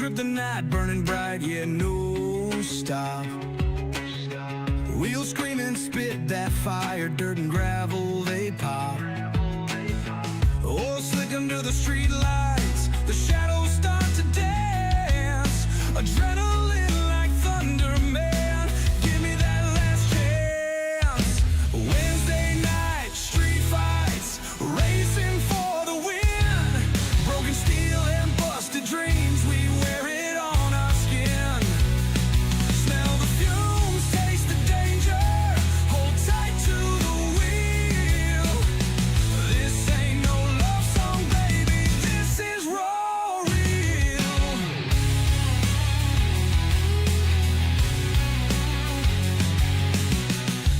flames rip the night, burning bright, yeah, no stop. Wheels scream and spit that fire, dirt and gravel, they pop. Oil slick under the street lights, the shadows start to dance. Adrenaline like thunder, man, give me that last chance. Wednesday night, street fights, racing for the win. Broken steel and busted dreams, we wear it on our skin. Smell the fumes, taste the danger, hold tight to the wheel. This ain't no love song, baby, this is raw real.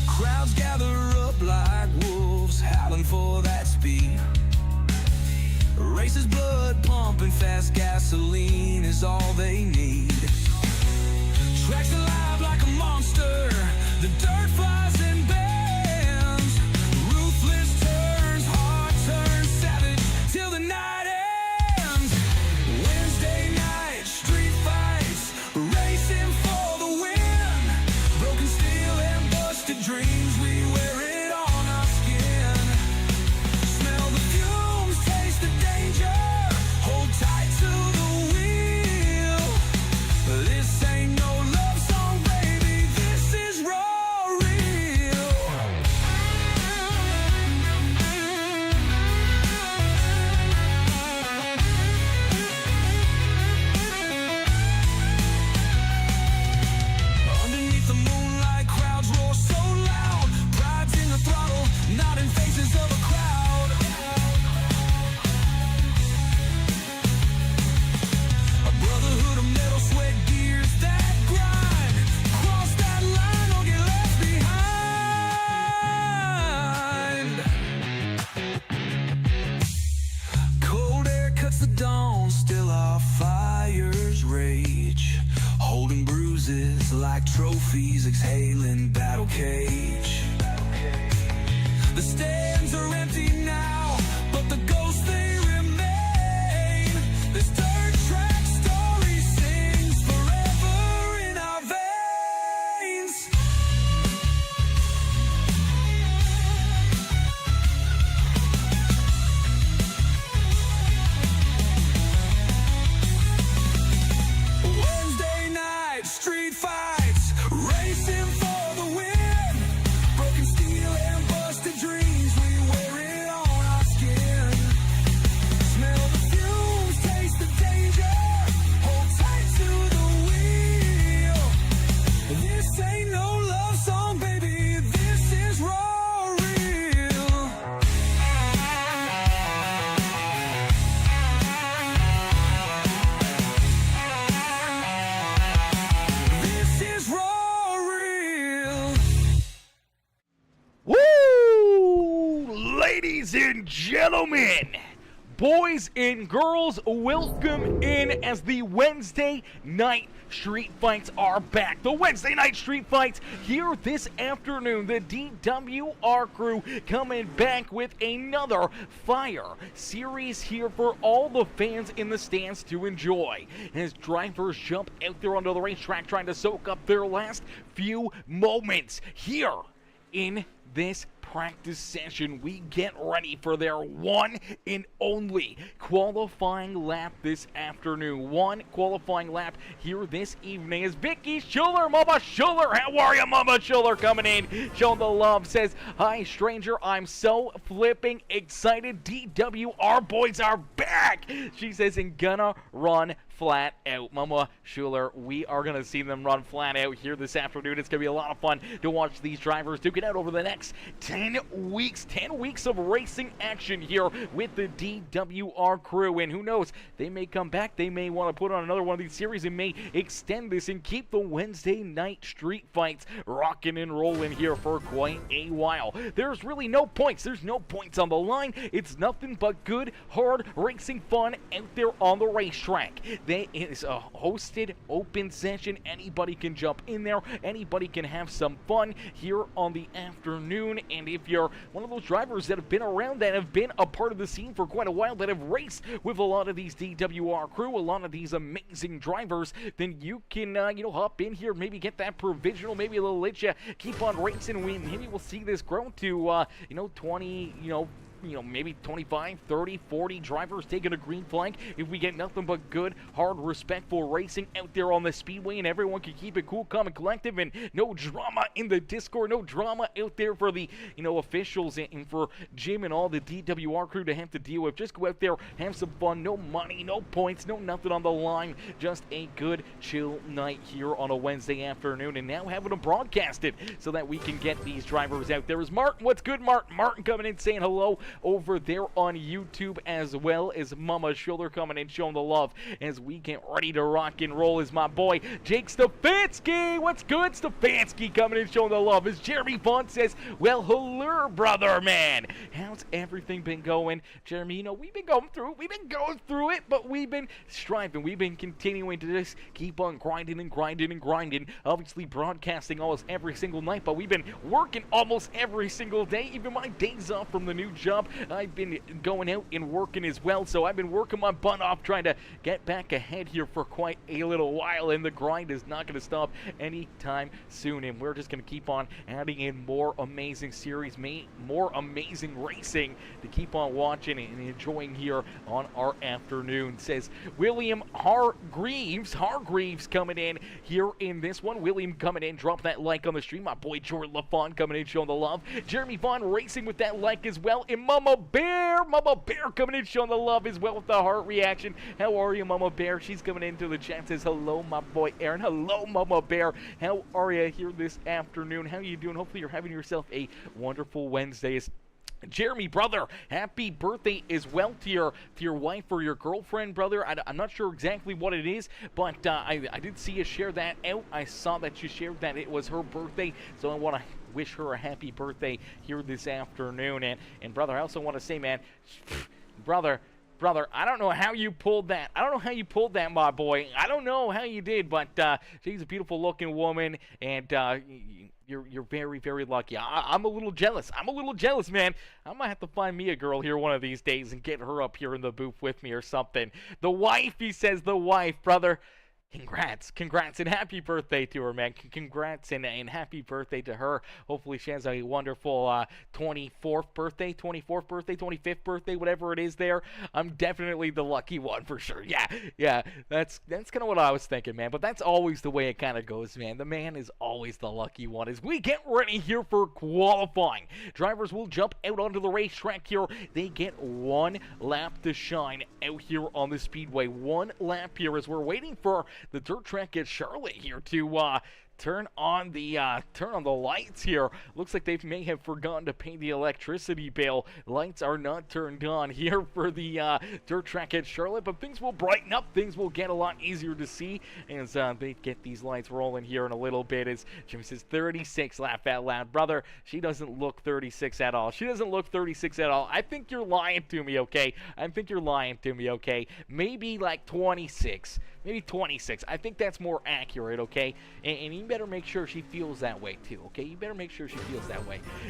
Crowds gather up like wolves, howling for that speed. Races blood pumping fast, gasoline is all they need. Tracks alive like a monster, the dirt flies and bends. Ruthless turns, hard turns, savage till the night ends. Wednesday night, street fights, racing for the win. Broken steel and busted dreams, we wear it on our skin. Smell the fumes, taste the danger, hold tight to the wheel. This ain't no love song, baby, this is raw real. Underneath the moonlight, crowds roar so loud. Pride's in the throttle, not in faces of a crowd. A brotherhood of metal, sweat, gears that grind. Cross that line or get left behind. Cold air cuts the dawn, still our fires rage. Holding bruises like trophies, exhaling battle cage. The stands are empty now, but the ghosts they remain. This dirt track story sings forever in our veins. Wednesday night, street fights, racing for the win. Broken steel and busted dreams, we wear it on our skin. Smell the fumes, taste the danger, hold tight to the wheel. This ain't no love song, baby, this is raw real. This is raw real. Woo! Ladies and gentlemen, boys and girls, welcome in as the Wednesday night street fights are back. The Wednesday night street fights here this afternoon. The DWR crew coming back with another fire series here for all the fans in the stands to enjoy. As drivers jump out there onto the racetrack trying to soak up their last few moments here in this practice session, we get ready for their one and only qualifying lap this afternoon. One qualifying lap here this evening is Vicky Schuller. Mama Schuller, how are you, Mama Schuller? Coming in, showing the love, says, "Hi, stranger, I'm so flipping excited. DWR boys are back." She says, "and gonna run flat out." Mama Schuller, we are going to see them run flat out here this afternoon. It's going to be a lot of fun to watch these drivers duke it out over the next 10 weeks. 10 weeks of racing action here with the DWR crew. And who knows, they may come back. They may want to put on another one of these series and may extend this and keep the Wednesday night street fights rocking and rolling here for quite a while. There's really no points. There's no points on the line. It's nothing but good, hard racing fun out there on the racetrack. It is a hosted open session. Anybody can jump in there. Anybody can have some fun here on the afternoon. And if you're one of those drivers that have been around, that have been a part of the scene for quite a while, that have raced with a lot of these DWR crew, a lot of these amazing drivers, then you can, hop in here, maybe get that provisional, maybe a little let you keep on racing. Maybe we'll see this grow to, 20, maybe 25, 30, 40 drivers taking a green flag. If we get nothing but good, hard, respectful racing out there on the speedway, and everyone can keep it cool, calm, and collective, and no drama in the Discord, no drama out there for the, officials and for Jim and all the DWR crew to have to deal with. Just go out there, have some fun, no money, no points, no nothing on the line, just a good, chill night here on a Wednesday afternoon, and now having them broadcasted so that we can get these drivers out there. Is Martin, what's good, Martin? Martin coming in saying hello over there on YouTube, as well as Mama Shoulder coming in showing the love as we get ready to rock and roll. Is my boy Jake Stefanski. What's good, Stefanski, coming in showing the love. As Jeremy Vaughn says, well, hello, brother, man. How's everything been going? Jeremy, we've been going through it, but we've been striving. We've been continuing to just keep on grinding and grinding and grinding. Obviously broadcasting almost every single night, but we've been working almost every single day. Even my days off from the new job, I've been going out and working as well, so I've been working my butt off trying to get back ahead here for quite a little while, and the grind is not going to stop anytime soon, and we're just going to keep on adding in more amazing series, more amazing racing to keep on watching and enjoying here on our afternoon. Says William Hargreaves coming in here in this one. William coming in, drop that like on the stream. My boy Jordan LaFon coming in, showing the love. Jeremy Vaughn racing with that like as well. And Mama Bear coming in, showing the love as well with the heart reaction. How are you, Mama Bear? She's coming into the chat, says hello, my boy Aaron. Hello, Mama Bear. How are you here this afternoon? How you doing? Hopefully you're having yourself a wonderful Wednesday. Jeremy, brother, happy birthday as well to your wife or your girlfriend, brother. I'm not sure exactly what it is, but I did see you share that out. I saw that you shared that it was her birthday, so I want to wish her a happy birthday here this afternoon. And brother, I also want to say, man, brother, I don't know how you pulled that. My boy. I don't know how you did, but she's a beautiful looking woman, and you're very, very lucky. I'm a little jealous. Man. I might have to find me a girl here one of these days and get her up here in the booth with me or something. The wife, he says, brother. Congrats, and happy birthday to her, man. Congrats and happy birthday to her. Hopefully she has a wonderful 25th birthday, 25th birthday, whatever it is there. I'm definitely the lucky one for sure. Yeah, that's kind of what I was thinking, man. But that's always the way it kind of goes, man. The man is always the lucky one. As we get ready here for qualifying, drivers will jump out onto the racetrack here. They get one lap to shine out here on the speedway. One lap here as we're waiting for the dirt track at Charlotte here to turn on the lights here. Looks like they may have forgotten to pay the electricity bill. Lights are not turned on here for the dirt track at Charlotte, but things will brighten up. Things will get a lot easier to see as they get these lights rolling here in a little bit. As Jim says, 36, laugh out loud. Brother, she doesn't look 36 at all. I think you're lying to me, okay? Maybe like 26. Maybe 26. I think that's more accurate, okay? And you better make sure she feels that way too, okay?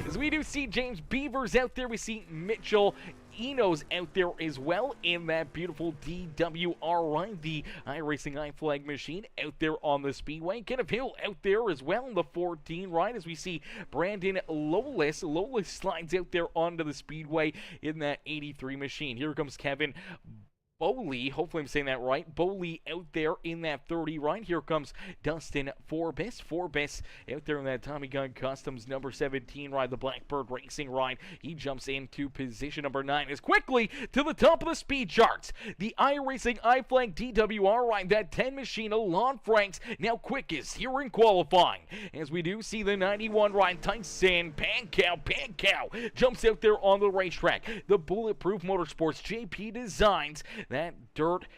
As we do see James Beavers out there, we see Mitchell Enos out there as well in that beautiful DWR ride, the iRacing iFlag machine out there on the speedway. Kenneth Hill out there as well in the 14 ride, as we see Brandon Lolis slides out there onto the speedway in that 83 machine. Here comes Kevin Bowley, hopefully I'm saying that right. Bowley out there in that 30 right. Here comes Dustin Forbes out there in that Tommy Gun Customs number 17 ride, the Blackbird Racing ride. He jumps into position number 9 as quickly to the top of the speed charts. The iRacing iFlag DWR ride, that 10 machine, Alon Franks, now quickest here in qualifying. As we do see the 91 ride, Tyson Pancow jumps out there on the racetrack. The Bulletproof Motorsports JP Designs, that dirt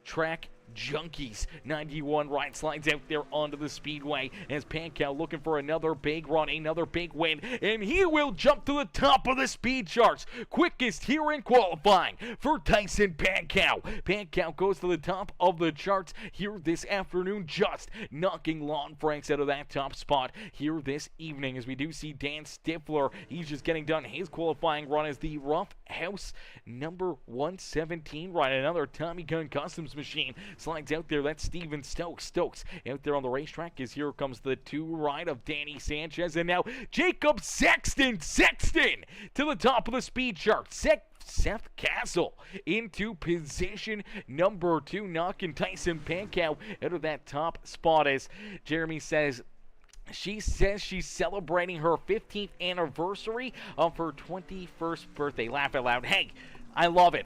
track Junkies. 91 ride slides out there onto the speedway as Pankow looking for another big run, another big win, and he will jump to the top of the speed charts. Quickest here in qualifying for Tyson Pankow. Pankow goes to the top of the charts here this afternoon, just knocking Lon Franks out of that top spot here this evening, as we do see Dan Stifler. He's just getting done his qualifying run as the Rough House number 117 ride. Another Tommy Gun Customs machine slides out there. That's Steven Stokes. Stokes out there on the racetrack as here comes the 2 ride of Danny Sanchez, and now Jacob Sexton to the top of the speed chart. Seth Castle into position number 2, knocking Tyson Pankow out of that top spot, as Jeremy says she's celebrating her 15th anniversary of her 21st birthday. Laugh out loud. Hey, I love it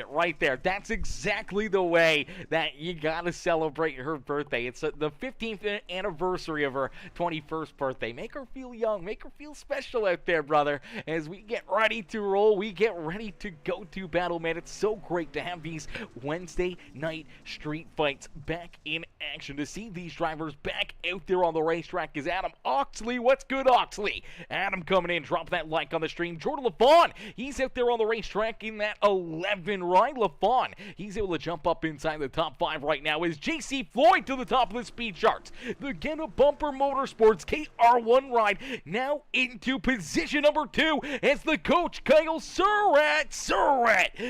right there. That's exactly the way that you gotta celebrate her birthday. It's the 15th anniversary of her 21st birthday. Make her feel young, make her feel special out there, brother. As we get ready to roll, we get ready to go to battle, man. It's so great to have these Wednesday night street fights back in action. To see these drivers back out there on the racetrack is Adam Oxley. What's good, Oxley? Adam coming in, drop that like on the stream. Jordan LaFawn, he's out there on the racetrack in that 11 ride. LaFawn, he's able to jump up inside the top 5 right now as JC Floyd to the top of the speed charts. The Get a Bumper Motorsports KR1 ride now into position number 2 as the coach Kyle Surratt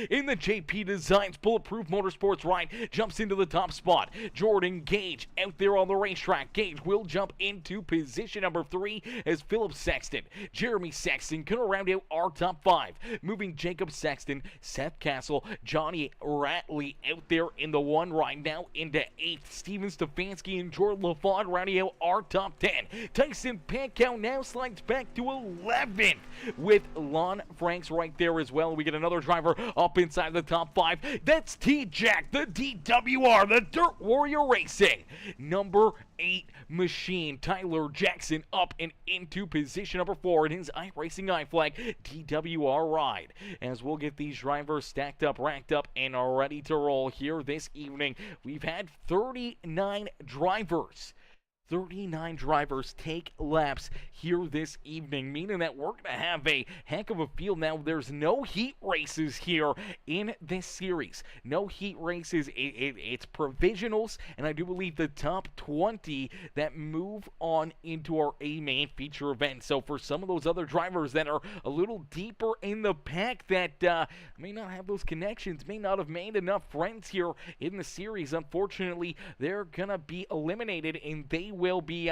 in the JP Designs Bulletproof Motorsports ride jumps into the top spot. Jordan Gage out there on the racetrack. Gage will jump into position number 3 as Philip Sexton, Jeremy Sexton gonna round out our top 5, moving Jacob Sexton, Seth Castle, Johnny Ratley out there in the 1 ride now into 8th. Steven Stefanski and Jordan LaFawn rounding out our top 10. Tyson Pankow now slides back to 11th with Lon Franks right there as well. We get another driver up inside the top 5. That's T-Jack, the DWR, the Dirt Warrior Racing number 8 machine. Tyler Jackson up and into position number 4 in his iRacing iFlag DWR ride. As we'll get these drivers stacked up, racked up, and are ready to roll here this evening. We've had 39 drivers take laps here this evening, meaning that we're going to have a heck of a field. Now, there's no heat races here in this series. No heat races. It's provisionals, and I do believe the top 20 that move on into our A-main feature event. So for some of those other drivers that are a little deeper in the pack that may not have those connections, may not have made enough friends here in the series, unfortunately, they're going to be eliminated, and they will be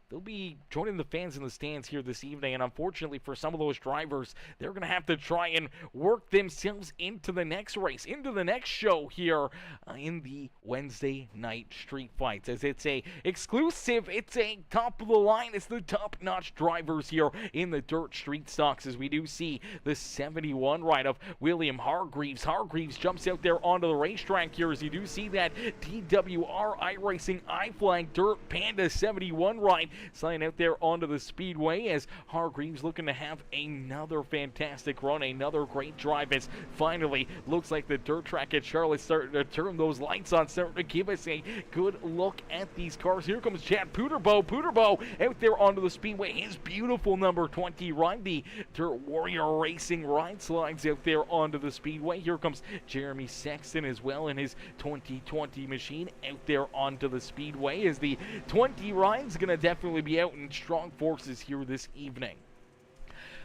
they'll be joining the fans in the stands here this evening, and unfortunately for some of those drivers, they're going to have to try and work themselves into the next race, into the next show here in the Wednesday night street fights, as it's a exclusive, it's a top of the line, it's the top-notch drivers here in the dirt street stocks, as we do see the 71 ride of William Hargreaves. Hargreaves jumps out there onto the racetrack here, as you do see that DWR iRacing iFlag Dirt Panda 71 ride sliding out there onto the speedway, as Hargreaves looking to have another fantastic run, another great drive, as finally looks like the dirt track at Charlotte's starting to turn those lights on, starting to give us a good look at these cars. Here comes Chad Puterbo out there onto the speedway, his beautiful number 20 ride, the Dirt Warrior Racing ride slides out there onto the speedway. Here comes Jeremy Sexton as well in his 2020 machine out there onto the speedway, as the 20 ride's gonna definitely be out in strong forces here this evening.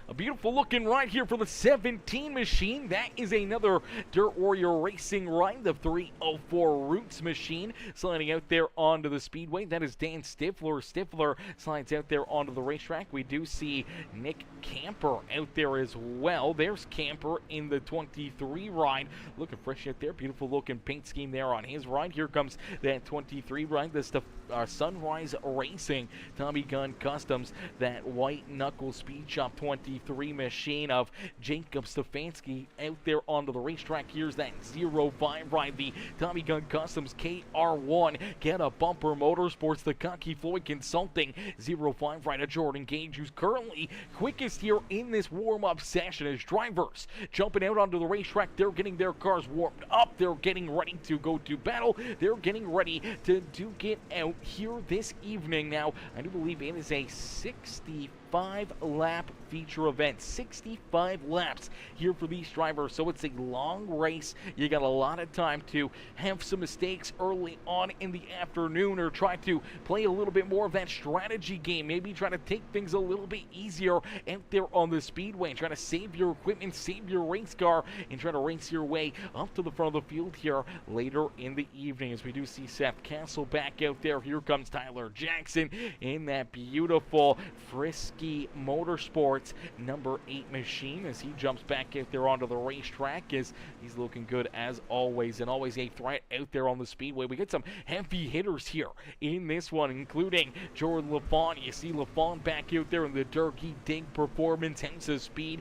A beautiful looking ride here for the 17 machine. That is another Dirt Warrior Racing ride, the 304 Roots machine sliding out there onto the speedway. That is Dan Stifler. Stifler slides out there onto the racetrack. We do see Nick Camper out there as well. There's Camper in the 23 ride, looking fresh out there. Beautiful looking paint scheme there on his ride. Here comes that 23 ride, the Sunrise Racing Tommy Gun Customs, that white knuckle speed shop 20 63 machine of Jacob Stefanski out there onto the racetrack. Here's that 05 ride, the Tommy Gun Customs KR1. Get a Bumper Motorsports, the Cocky Floyd Consulting 05 ride of Jordan Gage, who's currently quickest here in this warm-up session as drivers jumping out onto the racetrack. They're getting their cars warmed up. They're getting ready to go to battle. They're getting ready to duke it out here this evening. Now, I do believe it is a 65-lap feature event. 65 laps here for these drivers, so it's a long race. You got a lot of time to have some mistakes early on in the afternoon, or try to play a little bit more of that strategy game. Maybe try to take things a little bit easier out there on the speedway, try to save your equipment, save your race car, and try to race your way up to the front of the field here later in the evening. As we do see Seth Castle back out there, here comes Tyler Jackson in that beautiful Frisky Motorsports number 8 machine as he jumps back out there onto the racetrack, as he's looking good as always, and always a threat out there on the speedway. We get some heavy hitters here in this one, including Jordan LaFawn. You see LaFawn back out there in the Durkee Dig Performance House of Speed.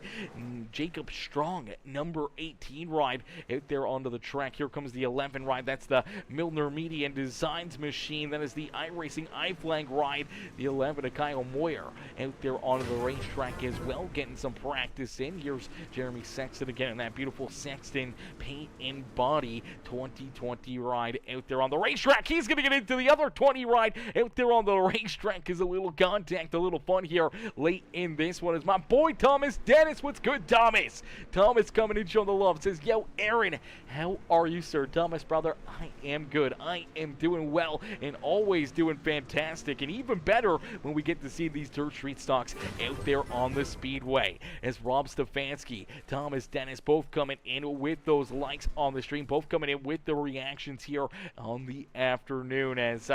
Jacob Strong, number 18 ride out there onto the track. Here comes the 11 ride. That's the Milner Media and Designs machine. That is the iRacing iFlag ride. The 11 of Kyle Moyer out there onto the racetrack as well, getting some practice in. Here's Jeremy Sexton again in that beautiful Sexton paint and body 2020 ride out there on the racetrack. He's going to get into the other 20 ride out there on the racetrack. Is a little contact, a little fun here late in this one. Is my boy Thomas Dennis. What's good, Thomas? Thomas coming in showing the love. Says, yo, Aaron, how are you, sir? Thomas, brother, I am good. I am doing well and always doing fantastic, and even better when we get to see these dirt street stocks out there on the speedway. As Rob Stefanski, Thomas Dennis both coming in with those likes on the stream, both coming in with the reactions here on the afternoon. As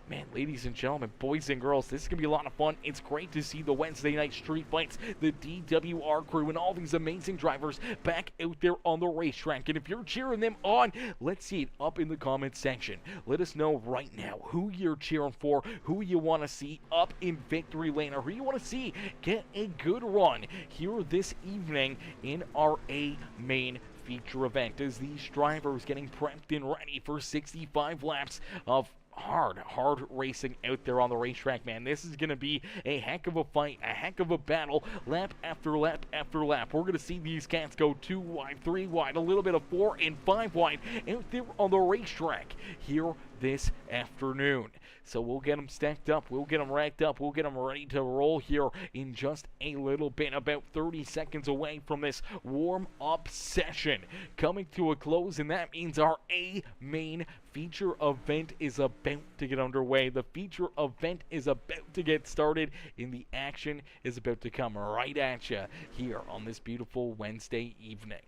man, ladies and gentlemen, boys and girls, this is going to be a lot of fun. It's great to see the Wednesday night street fights, the DWR crew, and all these amazing drivers back out there on the racetrack. And if you're cheering them on, let's see it up in the comments section. Let us know right now who you're cheering for, who you want to see up in victory lane, or who you want to see get a good run here this evening in our A main feature event, as these drivers getting prepped and ready for 65 laps of hard racing out there on the racetrack. Man, this is going to be a heck of a fight, a heck of a battle, lap after lap after lap. We're going to see these cats go 2 wide, 3 wide, a little bit of 4 and 5 wide out there on the racetrack here this afternoon. So we'll get them stacked up, we'll get them racked up, we'll get them ready to roll here in just a little bit. About 30 seconds away from this warm-up session coming to a close, and that means our A main feature event is about to get underway. The feature event is about to get started, and the action is about to come right at you here on this beautiful Wednesday evening.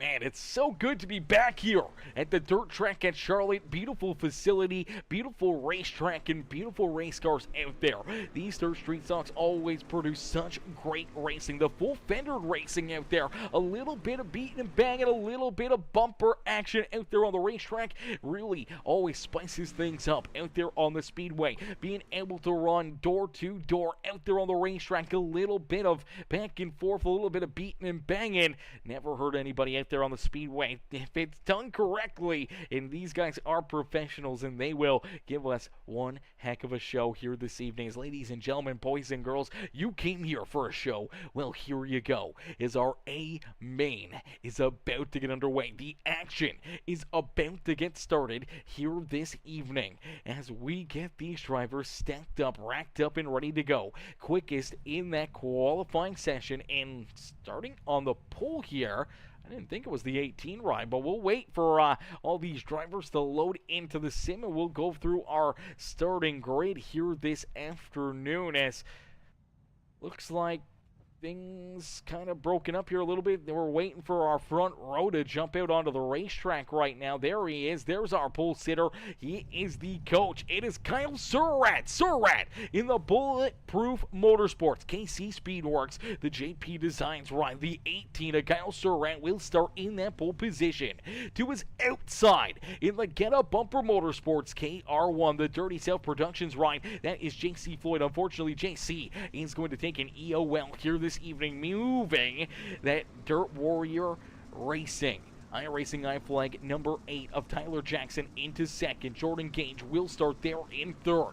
Man, it's so good to be back here at the dirt track at Charlotte. Beautiful facility, beautiful racetrack, and beautiful race cars out there. These dirt street stocks always produce such great racing. The full fender racing out there. A little bit of beating and banging, a little bit of bumper action out there on the racetrack. Really always spices things up out there on the speedway. Being able to run door to door out there on the racetrack. A little bit of back and forth, a little bit of beating and banging. Never hurt anybody out there on the speedway if it's done correctly, and these guys are professionals, and they will give us one heck of a show here this evening. As ladies and gentlemen, boys and girls, you came here for a show. Well, here you go. As our A main is about to get underway, the action is about to get started here this evening as we get these drivers stacked up, racked up, and ready to go. Quickest in that qualifying session, and starting on the pole here, I didn't think it was the 18 ride, but we'll wait for all these drivers to load into the sim, and we'll go through our starting grid here this afternoon. As looks like things kind of broken up here a little bit. We're waiting for our front row to jump out onto the racetrack right now. There he is. There's our pole sitter. He is the coach. It is Kyle Surratt. Surratt in the Bulletproof Motorsports KC Speedworks. The JP Designs ride. The 18 of Kyle Surratt will start in that pole position. To his outside in the Get Up Bumper Motorsports KR1, the Dirty South Productions ride. That is JC Floyd. Unfortunately, JC is going to take an EOL here this evening, moving that Dirt Warrior Racing. iRacing iFlag number 8 of Tyler Jackson into second. Jordan Gage will start there in third.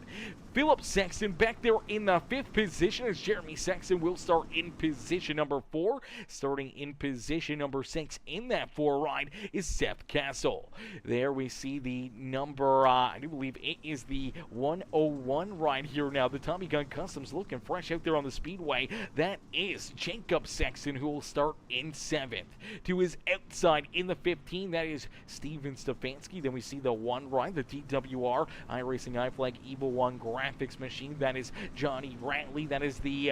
Philip Sexton back there in the 5th position as Jeremy Sexton will start in position number 4. Starting in position number 6 in that 4 ride is Seth Castle. There we see the number, I do believe it is the 101 ride here now. The Tommy Gun Customs looking fresh out there on the speedway. That is Jacob Sexton who will start in 7th. To his outside in the 15, that is Steven Stefanski. Then we see the 1 ride, the DWR iRacing iFlag Evil 1 graphics machine. That is Johnny Ratley. That is the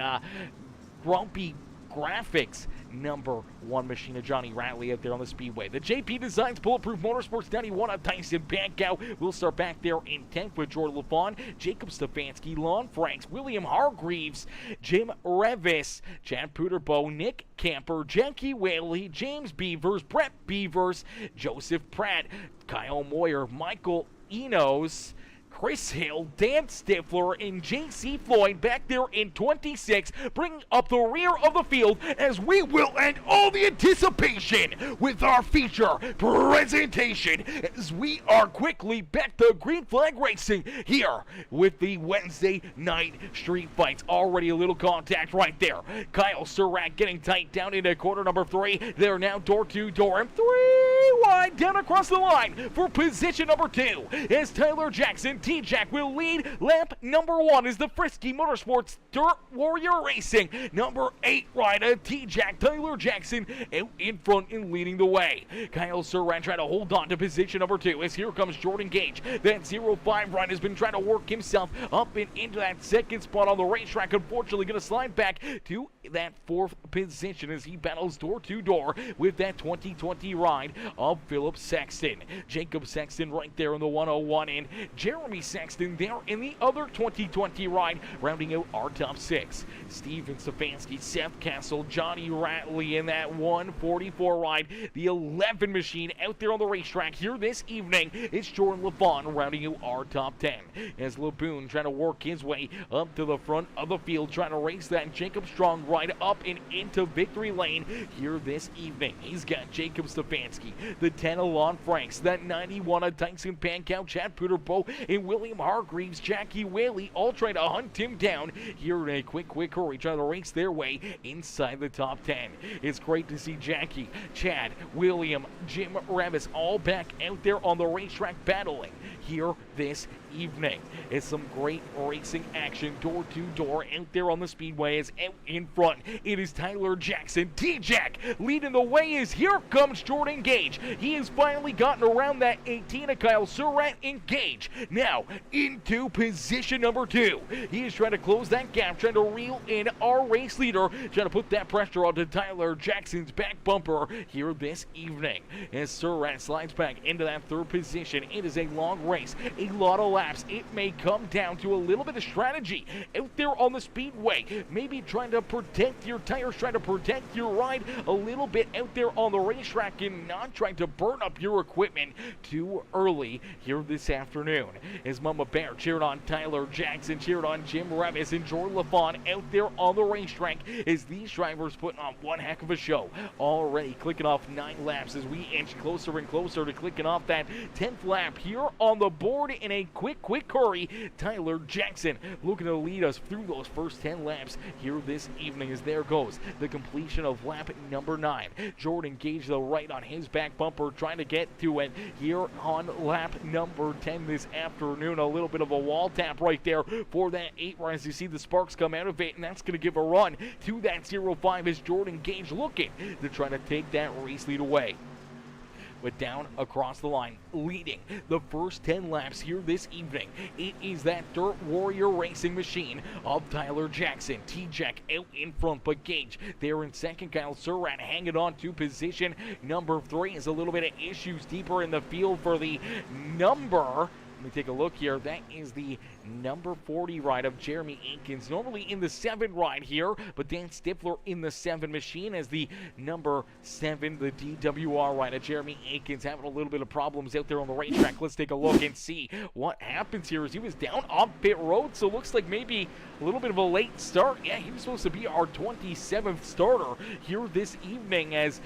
Grumpy Graphics number 1 machine of Johnny Ratley out there on the speedway. The JP Designs Bulletproof Motorsports 91 of Tyson Pankow will start back there in 10th with Jordan LaFawn, Jacob Stefanski, Lon Franks, William Hargreaves, Jim Revis, Chad Puderbo, Nick Camper, Jackie Whaley, James Beavers, Brett Beavers, Joseph Pratt, Kyle Moyer, Michael Enos, Chris Hill, Dan Stifler, and JC Floyd back there in 26, bringing up the rear of the field as we will end all the anticipation with our feature presentation as we are quickly back to Green Flag Racing here with the Wednesday night street fights. Already a little contact right there. Kyle Surratt getting tight down into quarter number 3. They're now door to door and 3 wide down across the line for position number 2 as Tyler Jackson T-Jack will lead. Lap number 1 is the Frisky Motorsports Dirt Warrior Racing. Number 8 rider T-Jack Tyler Jackson out in front and leading the way. Kyle Surratt trying to hold on to position number 2 as here comes Jordan Gage. That 05 rider has been trying to work himself up and into that 2nd spot on the racetrack. Unfortunately going to slide back to that 4th position as he battles door to door with that 2020 ride of Philip Sexton. Jacob Sexton right there in the 101 and Jeremy Sexton there in the other 2020 ride, rounding out our top 6. Steven Stefanski, Seth Castle, Johnny Ratley in that 144 ride. The 11 machine out there on the racetrack here this evening. It's Jordan LaFawn rounding out our top 10. As LeBoon trying to work his way up to the front of the field, trying to race that Jacob Strong ride up and into victory lane here this evening. He's got Jacob Stefanski, the 10 of Lon Franks, that 91 of Tyson Pankow, Chad Puderbo, and William Hargreaves, Jackie Whaley, all trying to hunt him down here in a quick hurry, trying to race their way inside the top 10. It's great to see Jackie, Chad, William, Jim Revis all back out there on the racetrack battling here this evening. It's some great racing action door to door out there on the speedway. As out in front it is Tyler Jackson. T-Jack leading the way as here comes Jordan Gage. He has finally gotten around that 18 of Kyle Surratt and Gage. Now into position number 2. He is trying to close that gap, trying to reel in our race leader, trying to put that pressure onto Tyler Jackson's back bumper here this evening. As Surratt slides back into that 3rd position, it is a long race, a lot of laps. It may come down to a little bit of strategy out there on the speedway. Maybe trying to protect your tires, trying to protect your ride a little bit out there on the racetrack and not trying to burn up your equipment too early here this afternoon. As Mama Bear cheered on Tyler Jackson, cheered on Jim Revis and Jordan LaFawn out there on the racetrack as these drivers putting on one heck of a show. Already clicking off 9 laps as we inch closer and closer to clicking off that 10th lap here on the board in a quick hurry. Tyler Jackson looking to lead us through those first 10 laps here this evening as there goes the completion of lap number 9. Jordan Gage though right on his back bumper trying to get to it here on lap number 10 this afternoon. A little bit of a wall tap right there for that 8 run as you see the sparks come out of it, and that's going to give a run to that 05 as Jordan Gage looking to try to take that race lead away. but down across the line, leading the first 10 laps here this evening. It is that Dirt Warrior racing machine of Tyler Jackson. T-Jack out in front, but Gage there in second. Kyle Surratt hanging on to position number 3. Is a little bit of issues deeper in the field for the number. Let me take a look here. That is the number 40 ride of Jeremy Aikens. Normally in the 7 ride here, but Dan Stifler in the 7 machine as the number 7, the DWR ride of Jeremy Aikens, having a little bit of problems out there on the racetrack. Let's take a look and see what happens here as he was down on pit road, so looks like maybe a little bit of a late start. Yeah, he was supposed to be our 27th starter here this evening as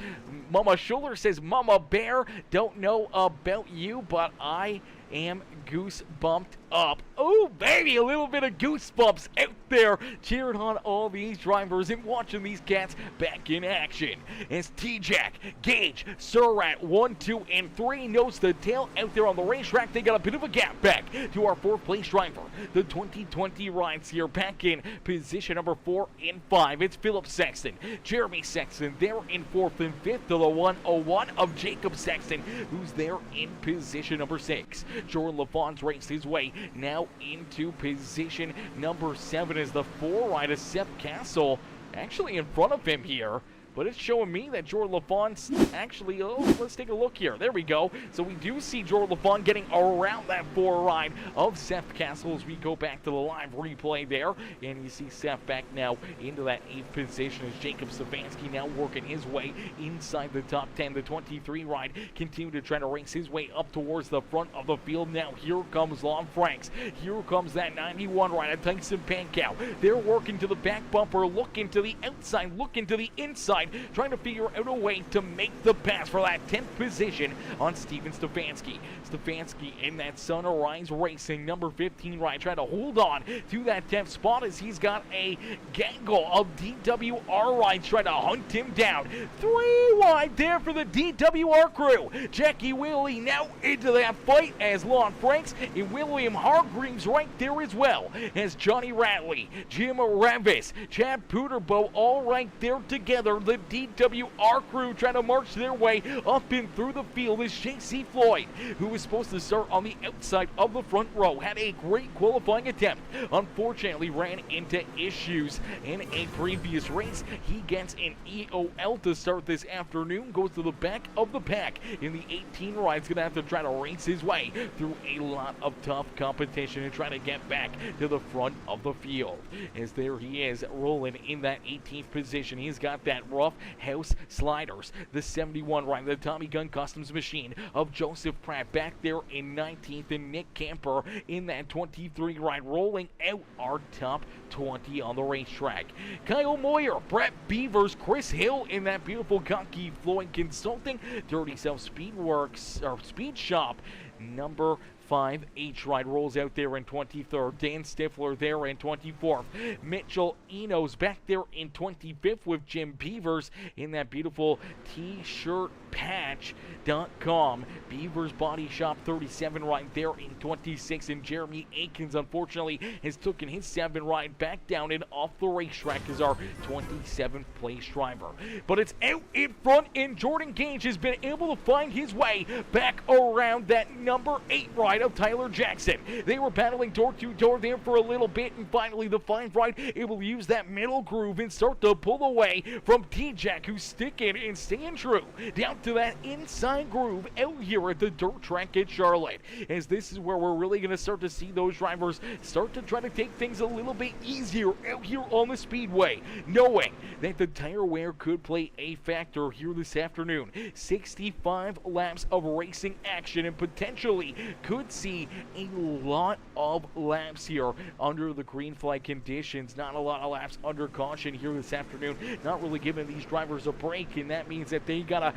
Mama Schuller says, Mama Bear, don't know about you, but I am goose-bumped up. Oh, baby, a little bit of goosebumps out there, cheering on all these drivers and watching these cats back in action. As T-Jack, Gage, Surratt, 1, 2, and 3 nose to tail out there on the racetrack. They got a bit of a gap back to our 4th place driver. The 2020 rides here back in position number 4 and 5. It's Philip Sexton, Jeremy Sexton there in 4th and 5th to the 101 of Jacob Sexton, who's there in position number 6. Jordan LaFawn's raced his way now into position number 7 as the 4 rider Seth Castle actually in front of him here. But it's showing me that Jordan LaFawn's actually, let's take a look here. There we go. So we do see Jordan LaFawn getting around that 4 ride of Seth Castle as we go back to the live replay there. And you see Seth back now into that 8th position as Jacob Stefanski now working his way inside the top 10. The 23 ride continue to try to race his way up towards the front of the field. Now here comes Lon Franks. Here comes that 91 ride of Tyson Pankow. They're working to the back bumper, looking to the outside, looking to the inside, trying to figure out a way to make the pass for that 10th position on Steven Stefanski. Stefanski in that Sunrise Racing number 15 ride, trying to hold on to that 10th spot as he's got a gaggle of DWR rides trying to hunt him down. 3 wide there for the DWR crew. Jackie Willie now into that fight as Lon Franks and William Hargreaves right there as well as Johnny Ratley, Jim Revis, Chad Puterbo all right there together. The DWR crew trying to march their way up and through the field is JC Floyd, who was supposed to start on the outside of the front row. Had a great qualifying attempt. Unfortunately, ran into issues in a previous race. He gets an EOL to start this afternoon. Goes to the back of the pack in the 18 ride. He's going to have to try to race his way through a lot of tough competition and try to get back to the front of the field. As there he is rolling in that 18th position. He's got that rough house sliders. The 71 ride, the Tommy Gun Customs machine of Joseph Pratt back there in 19th, and Nick Camper in that 23 ride, rolling out our top 20 on the racetrack. Kyle Moyer, Brett Beavers, Chris Hill in that beautiful Cocky Floyd Consulting, Dirty South Speedworks or Speed Shop number 5 H ride rolls out there in 23rd. Dan Stifler there in 24th. Mitchell Enos back there in 25th with Jim Beavers in that beautiful t-shirt patch.com. Beavers Body Shop 37 right there in 26th, and Jeremy Aikens unfortunately has taken his 7 ride back down and off the racetrack as our 27th place driver. But it's out in front, and Jordan Gage has been able to find his way back around that number 8 ride of Tyler Jackson. They were battling door to door there for a little bit, and finally the 5 ride able to use that middle groove and start to pull away from T-Jack, who's sticking and staying true down to that inside groove out here at the dirt track at Charlotte. As this is where we're really going to start to see those drivers start to try to take things a little bit easier out here on the speedway, knowing that the tire wear could play a factor here this afternoon. 65 laps of racing action, and potentially could see a lot of laps here under the green flag conditions. Not a lot of laps under caution here this afternoon. Not really giving these drivers a break, and that means that they gotta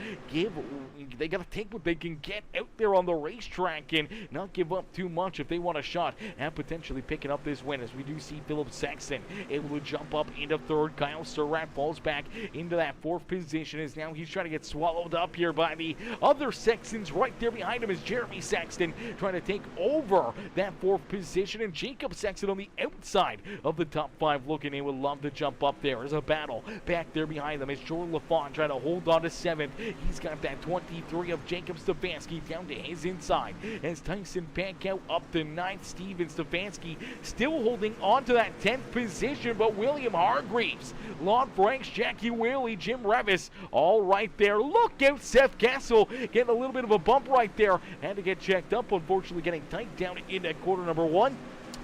take what they can get out there on the racetrack and not give up too much if they want a shot at potentially picking up this win. As we do see Philip Sexton able to jump up into 3rd. Kyle Surratt falls back into that 4th position as now he's trying to get swallowed up here by the other Sextons. Right there behind him is Jeremy Sexton trying to to take over that 4th position, and Jacob Sexton on the outside of the top 5 looking in, would love to jump up there. There's a battle back there behind them as Jordan LaFawn trying to hold on to 7th. He's got that 23 of Jacob Stefanski down to his inside as Tyson Pankow up to 9th. Steven Stefanski still holding on to that 10th position, but William Hargreaves, Lon Franks, Jackie Whaley, Jim Revis all right there. Look out, Seth Castle getting a little bit of a bump right there. Had to get checked up, unfortunately getting tight down in that quarter number 1.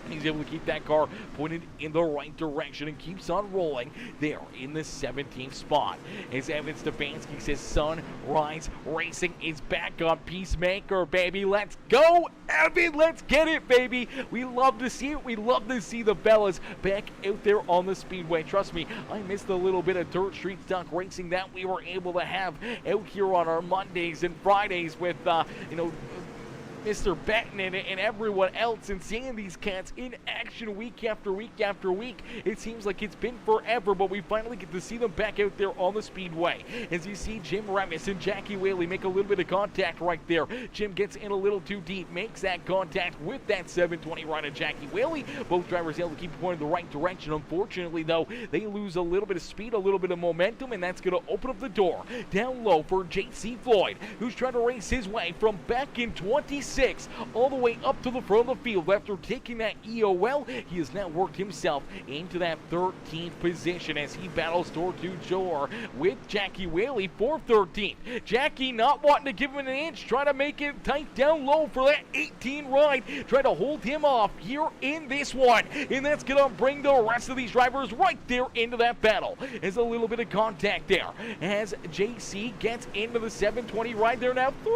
And he's able to keep that car pointed in the right direction and keeps on rolling there in the 17th spot. As Evan Stefanski says, Sunrise Racing is back on Peacemaker, baby. Let's go, Evan. Let's get it, baby. We love to see it. We love to see the fellas back out there on the speedway. Trust me, I missed a little bit of dirt street stock racing that we were able to have out here on our Mondays and Fridays with, Mr. Benton and everyone else, and seeing these cats in action week after week after week. It seems like it's been forever, but we finally get to see them back out there on the speedway. As you see Jim Remis and Jackie Whaley make a little bit of contact right there. Jim gets in a little too deep, makes that contact with that 720 ride of Jackie Whaley. Both drivers able to keep pointing the right direction. Unfortunately, though, they lose a little bit of speed, a little bit of momentum, and that's going to open up the door down low for J.C. Floyd, who's trying to race his way from back in 26 all the way up to the front of the field. After taking that EOL, he has now worked himself into that 13th position as he battles door-to-door with Jackie Whaley for 13th. Jackie not wanting to give him an inch, trying to make it tight down low for that 18 ride, trying to hold him off here in this one, and that's going to bring the rest of these drivers right there into that battle. There's a little bit of contact there as JC gets into the 720 ride. They're now 3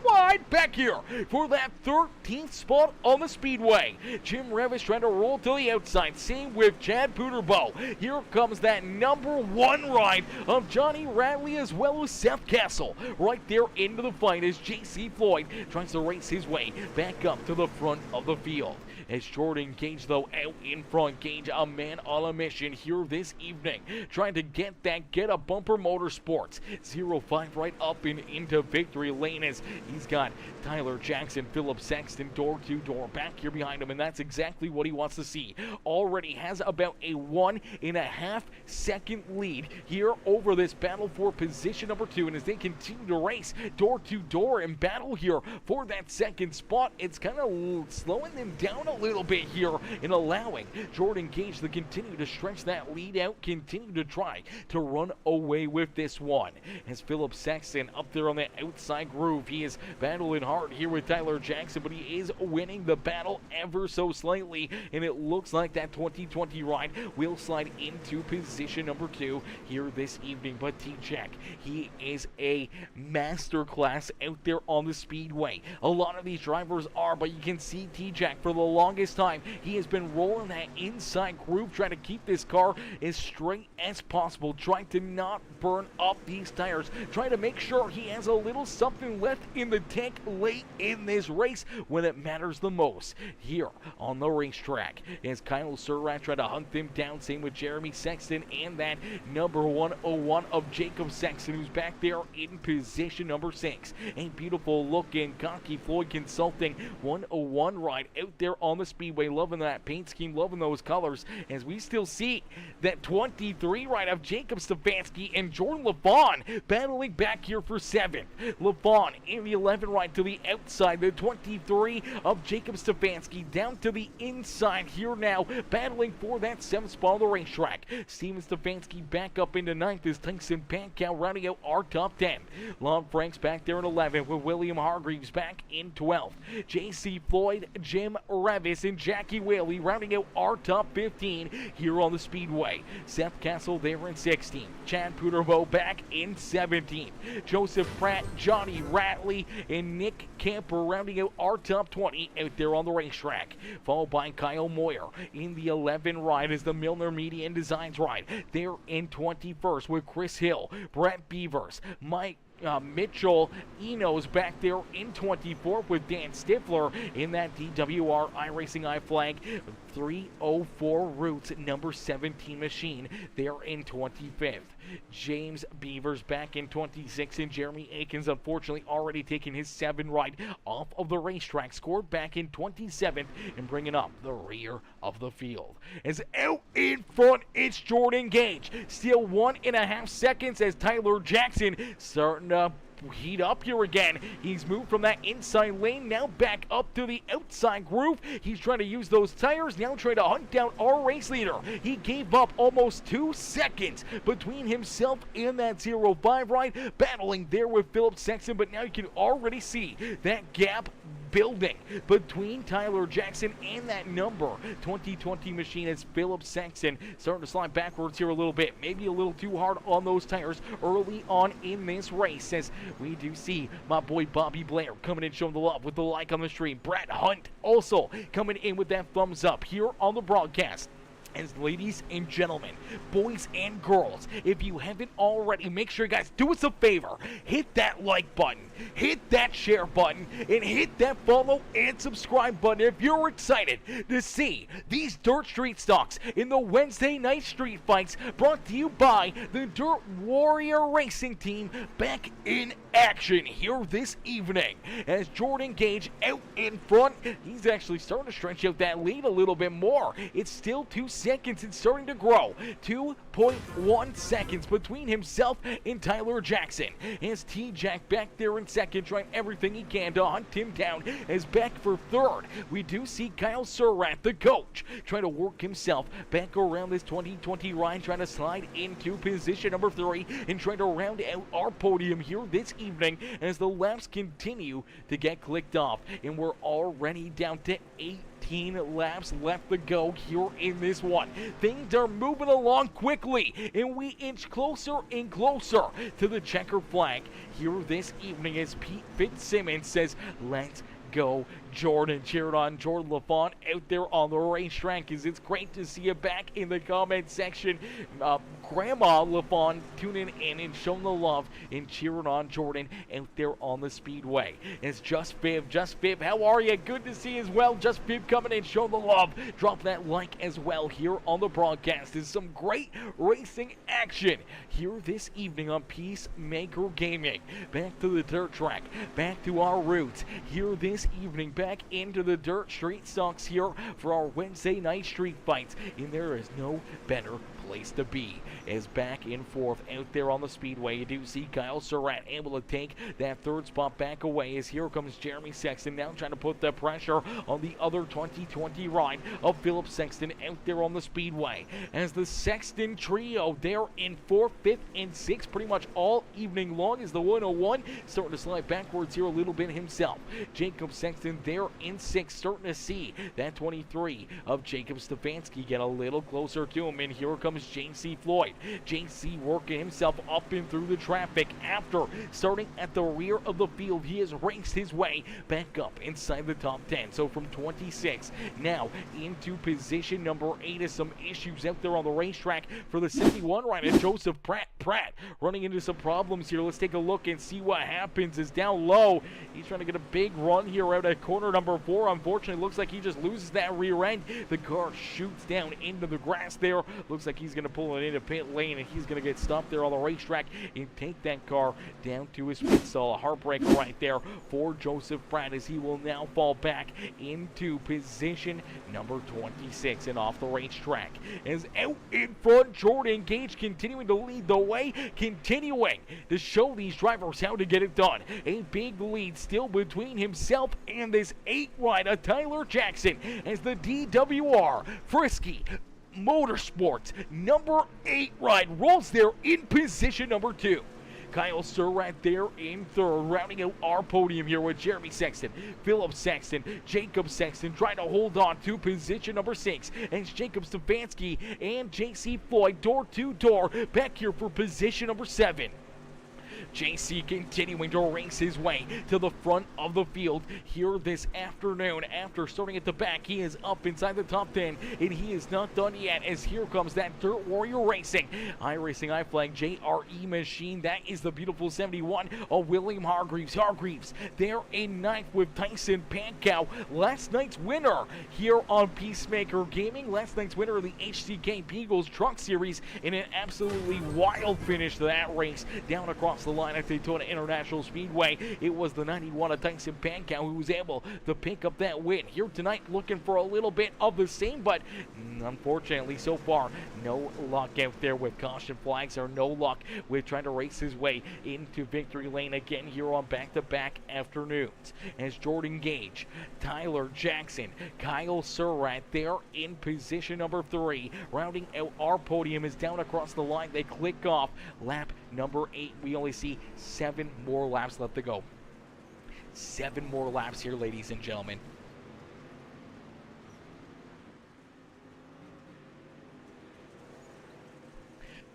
wide back here for that 13th spot on the speedway. Jim Revis trying to roll to the outside. Same with Chad Puderbo. Here comes that number 1 ride of Johnny Radley as well as Seth Castle. Right there into the fight as J.C. Floyd tries to race his way back up to the front of the field. As Jordan Gage, though, out in front. Gage, a man on a mission here this evening, trying to get a bumper motorsports 05 right up and into victory lane as he's got Tyler Jackson, Philip Sexton door-to-door back here behind him, and that's exactly what he wants to see. Already has about a 1.5 second lead here over this battle for position number 2, and as they continue to race door-to-door and battle here for that second spot, it's kind of slowing them down a little bit here and allowing Jordan Gage to continue to stretch that lead out, continue to try to run away with this one. As Philip Sexton up there on the outside groove, he is battling hard here with Tyler Jackson, but he is winning the battle ever so slightly, and it looks like that 2020 ride will slide into position number 2 here this evening. But T-Jack, he is a masterclass out there on the speedway. A lot of these drivers are, but you can see T-Jack for the longest time, he has been rolling that inside groove, trying to keep this car as straight as possible, trying to not burn up these tires, trying to make sure he has a little something left in the tank late in this race when it matters the most here on the racetrack. As Kyle Surratt tried to hunt them down, same with Jeremy Sexton and that number 101 of Jacob Sexton, who's back there in position number 6. A beautiful looking Cocky Floyd Consulting 101 ride out there on the speedway. Loving that paint scheme, loving those colors, as we still see that 23 ride of Jacob Stefanski and Jordan LaFawn battling back here for 7th. LaFawn in the 11 ride to the outside, the 23 of Jacob Stefanski down to the inside here now, battling for that 7th spot on the racetrack. Steven Stefanski back up into 9th as Tyson Pankow rounding out our top 10. Lon Franks back there in 11 with William Hargreaves back in 12th. J.C. Floyd, Jim Revis, and Jackie Whaley rounding out our top 15 here on the speedway. Seth Castle there in 16th. Chad Puderbo back in 17th. Joseph Pratt, Johnny Ratley, and Nick Camper rounding out our top 20 out there on the racetrack. Followed by Kyle Moyer in the 11 ride as the Milner Media and Designs ride. They're in 21st with Chris Hill, Brett Beavers, Mike Mitchell Enos back there in 24th with Dan Stifler in that DWR iRacing iFlag 304 Roots number 17 machine there in 25th. James Beavers back in 26th, and Jeremy Akins unfortunately already taking his 7 ride off of the racetrack, scored back in 27th and bringing up the rear of the field. As out in front, it's Jordan Gage. Still 1.5 seconds as Tyler Jackson starting to heat up here again. He's moved from that inside lane, now back up to the outside groove. He's trying to use those tires, now trying to hunt down our race leader. He gave up almost 2 seconds between himself and that 0-5 ride, battling there with Philip Sexton, but now you can already see that gap building between Tyler Jackson and that number 2020 machine as Philip Sexton starting to slide backwards here a little bit, maybe a little too hard on those tires early on in this race, as we do see my boy Bobby Blair coming in showing the love with the like on the stream. Brad Hunt also coming in with that thumbs up here on the broadcast. As ladies and gentlemen, boys and girls, if you haven't already, make sure you guys do us a favor. Hit that like button, hit that share button, and hit that follow and subscribe button if you're excited to see these Dirt Street stocks in the Wednesday night street fights, brought to you by the Dirt Warrior Racing Team, back in action here this evening. As Jordan Gage out in front, he's actually starting to stretch out that lead a little bit more. It's still 2 seconds. It's starting to grow. 2.1 seconds between himself and Tyler Jackson. As T-Jack back there in second, trying everything he can to hunt him down. As back for third, we do see Kyle Surratt, the coach, trying to work himself back around this 2020 ride, trying to slide into position number 3 and trying to round out our podium here this evening as the laps continue to get clicked off, and we're already down to 18 laps left to go here in this one. Things are moving along quickly, and we inch closer and closer to the checkered flag here this evening as Pete Fitzsimmons says, "Let's go, Jordan." Cheered on Jordan LaFont out there on the racetrack, as it's great to see you back in the comment section. Grandma LaFont tuning in and showing the love and cheering on Jordan out there on the speedway. It's Just Fib, how are you? Good to see you as well. Just Fib coming in, showing the love. Drop that like as well here on the broadcast. There's some great racing action here this evening on Peacemaker Gaming. Back to the dirt track, back to our roots here this evening, back into the dirt street stocks here for our Wednesday night street fights, and there is no better place to be. As back and forth out there on the speedway, you do see Kyle Surratt able to take that third spot back away, as here comes Jeremy Sexton now trying to put the pressure on the other 2020 ride of Philip Sexton out there on the speedway, as the Sexton trio there in 4th, 5th, and 6th pretty much all evening long, as the 101 starting to slide backwards here a little bit himself. Jacob Sexton there in 6th, starting to see that 23 of Jacob Stefanski get a little closer to him, and here comes JC Floyd. JC working himself up and through the traffic after starting at the rear of the field. He has raced his way back up inside the top 10. So from 26 now into position number 8 is some issues out there on the racetrack for the 71 rider Joseph Pratt running into some problems here. Let's take a look and see what happens. Is down low. He's trying to get a big run here out at corner number 4. Unfortunately, looks like he just loses that rear end. The car shoots down into the grass there. Looks like he's going to pull it into pit lane, and he's going to get stopped there on the racetrack and take that car down to his pit stall. A heartbreaker right there for Joseph Pratt, as he will now fall back into position number 26 and off the racetrack. As out in front, Jordan Gage continuing to lead the way, continuing to show these drivers how to get it done. A big lead still between himself and this 8 rider Tyler Jackson, as the DWR Frisky Motorsports number 8 ride rolls there in position number 2. Kyle Surratt there in 3rd, rounding out our podium here with Jeremy Sexton, Philip Sexton, Jacob Sexton trying to hold on to position number 6, and Jacob Stefanski and JC Floyd door to door back here for position number 7. JC continuing to race his way to the front of the field here this afternoon. After starting at the back, he is up inside the top 10, and he is not done yet, as here comes that Dirt Warrior Racing iFlag JRE machine. That is the beautiful 71 of William Hargreaves. Hargreaves there in ninth with Tyson Pankow, last night's winner here on Peacemaker Gaming, last night's winner of the HCK Beagles Truck Series, in an absolutely wild finish to that race down across the line at Daytona International Speedway. It was the 91 of Tyson Pankow who was able to pick up that win. Here tonight looking for a little bit of the same, but unfortunately so far no luck out there with caution flags, or no luck with trying to race his way into victory lane again here on back-to-back afternoons, as Jordan Gage, Tyler Jackson, Kyle Surratt there in position number 3. Rounding out our podium is down across the line. They click off lap number 8. We only see 7 more laps left to go. 7 more laps here, ladies and gentlemen.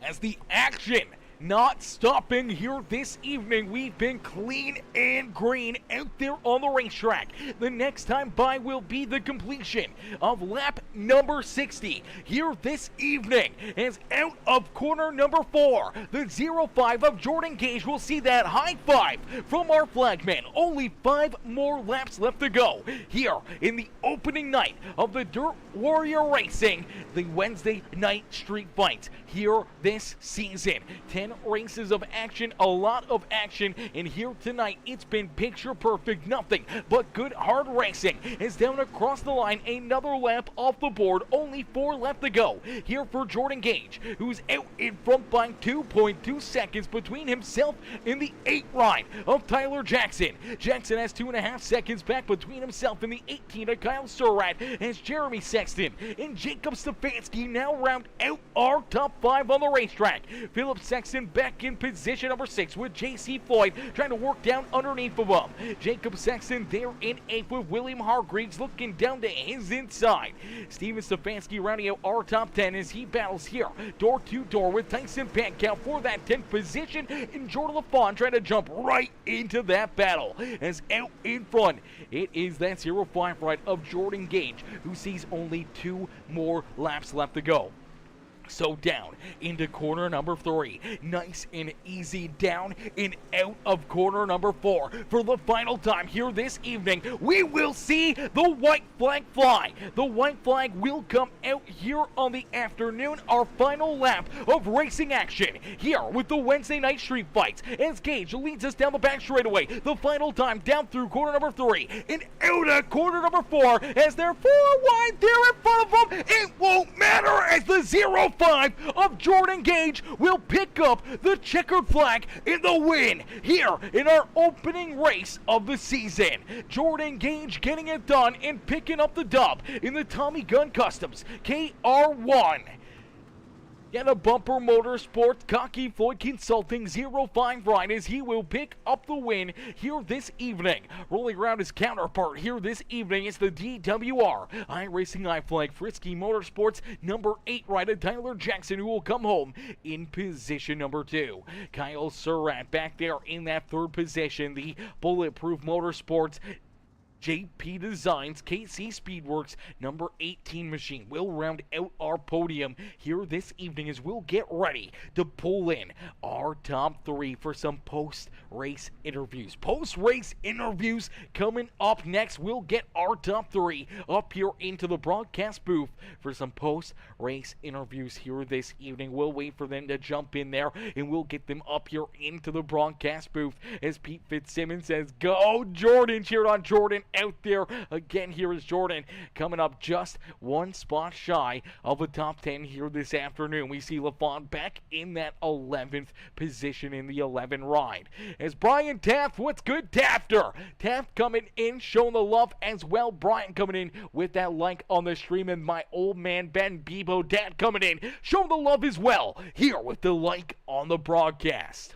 As the action not stopping here this evening, we've been clean and green out there on the racetrack. The next time by will be the completion of lap number 60 here this evening, as out of corner number 4, the 05 of Jordan Gage will see that high 5 from our flagman. Only 5 more laps left to go here in the opening night of the Dirt Warrior Racing, the Wednesday night street fights here this season. 10 races of action, a lot of action, and here tonight it's been picture perfect, nothing but good hard racing. Is down across the line, another lap off the board, only 4 left to go here for Jordan Gage, who's out in front by 2.2 seconds between himself and the 8 ride of Tyler Jackson. Jackson has 2.5 seconds back between himself and the 18 of Kyle Surratt, as Jeremy Sexton and Jacob Stefanski now round out our top 5 on the racetrack. Philip Sexton back in position number 6 with JC Floyd trying to work down underneath of him. Jacob Sexton there in 8th with William Hargreaves looking down to his inside. Steven Stefanski rounding out our top 10 as he battles here door to door with Tyson Pankow for that 10th position, and Jordan LaFawn trying to jump right into that battle. As out in front, it is that 05 ride of Jordan Gage, who sees only 2 more laps left to go. So down into corner number 3. Nice and easy down and out of corner number 4. For the final time here this evening, we will see the white flag fly. The white flag will come out here on the afternoon. Our final lap of racing action here with the Wednesday night street fights, as Gage leads us down the back straightaway. The final time down through corner number 3 and out of corner number 4, as they're 4 wide there in front of them. It won't matter, as the 05 of Jordan Gage will pick up the checkered flag in the win here in our opening race of the season. Jordan Gage getting it done and picking up the dub in the Tommy Gunn Customs KR1. Get a Bumper Motorsports Cocky Floyd Consulting 05 ride, as he will pick up the win here this evening. Rolling around his counterpart here this evening is the DWR iRacing iFlag Frisky Motorsports number 8 rider Tyler Jackson, who will come home in position number 2. Kyle Surratt back there in that 3rd position. The Bulletproof Motorsports JP Designs KC Speedworks number 18 machine will round out our podium here this evening, as we'll get ready to pull in our top 3 for some post-race interviews. Post-race interviews coming up next. We'll get our top 3 up here into the broadcast booth for some post-race interviews here this evening. We'll wait for them to jump in there, and we'll get them up here into the broadcast booth, as Pete Fitzsimmons says, "Go Jordan!" Cheered on Jordan out there again. Here is Jordan coming up just 1 spot shy of a top 10 here this afternoon. We see LaFawn back in that 11th position in the 11 ride. As Brian Taft, what's good, Tafter? Taft coming in, showing the love as well. Brian coming in with that like on the stream, and my old man Ben Bebo Dad coming in, showing the love as well here with the like on the broadcast.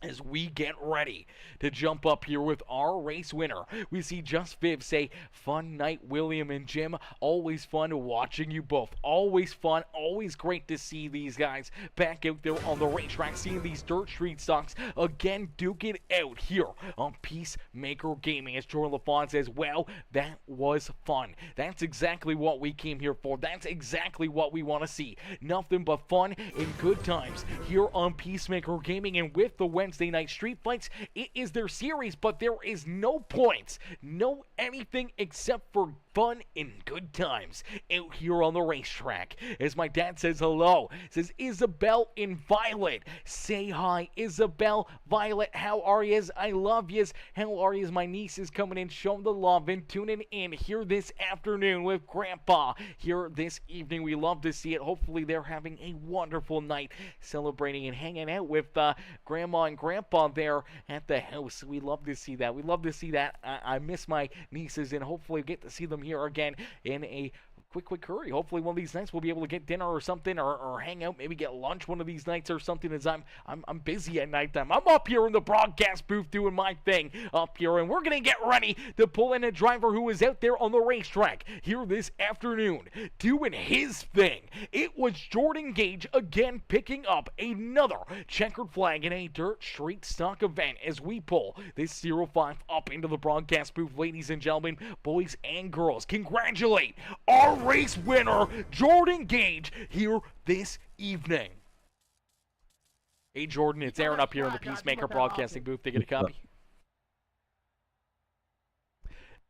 as we get ready to jump up here with our race winner. We see Just Viv say, fun night, William and Jim. Always fun watching you both. Always fun. Always great to see these guys back out there on the racetrack, seeing these dirt street stocks again duke it out here on Peacemaker Gaming. As Jordan LaFont says, well, that was fun. That's exactly what we came here for. That's exactly what we want to see. Nothing but fun and good times here on Peacemaker Gaming. And with the Wednesday night street fights, it is their series, but there is no points, no anything except for fun and good times out here on the racetrack. As my dad says hello, says Isabel and Violet. Say hi, Isabel. Violet, how are yous? I love yous. How are yous? My niece is coming in, showing the love and tuning in here this afternoon with Grandpa. Here this evening, we love to see it. Hopefully they're having a wonderful night celebrating and hanging out with Grandma and Grandpa there at the house. We love to see that. We love to see that. I miss my nieces, and hopefully get to see them here again in a quick hurry. Hopefully one of these nights we'll be able to get dinner or something, or hang out, maybe get lunch one of these nights or something, as I'm busy at nighttime. I'm up here in the broadcast booth doing my thing up here, and we're gonna get ready to pull in a driver who is out there on the racetrack here this afternoon doing his thing. It was Jordan Gage again picking up another checkered flag in a dirt street stock event as we pull this 05 up into the broadcast booth. Ladies and gentlemen, boys and girls, congratulate our race winner, Jordan Gage, here this evening. Hey, Jordan, it's Aaron up here in the Peacemaker Broadcasting booth. They get a copy?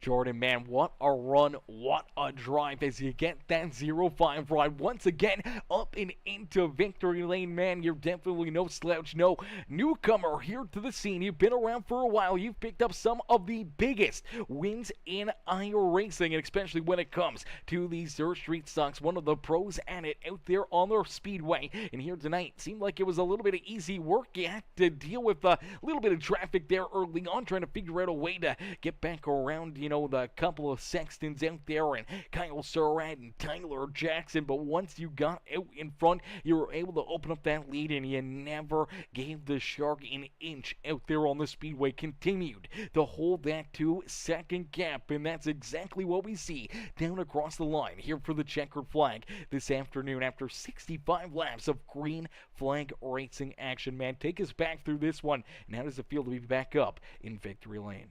Jordan, man, what a run, what a drive as you get that 05 ride once again up and into victory lane. Man, you're definitely no slouch, no newcomer here to the scene. You've been around for a while. You've picked up some of the biggest wins in iRacing, and especially when it comes to these dirt street stocks. One of the pros at it out there on their speedway. And here tonight, seemed like it was a little bit of easy work. You had to deal with a little bit of traffic there early on, trying to figure out a way to get back around, the couple of Sextons out there, and Kyle Surratt and Tyler Jackson. But once you got out in front, you were able to open up that lead, and you never gave the shark an inch out there on the speedway. Continued to hold that 2-second gap, and that's exactly what we see down across the line here for the checkered flag this afternoon after 65 laps of green flag racing action. Man, take us back through this one, and how does it feel to be back up in victory lane?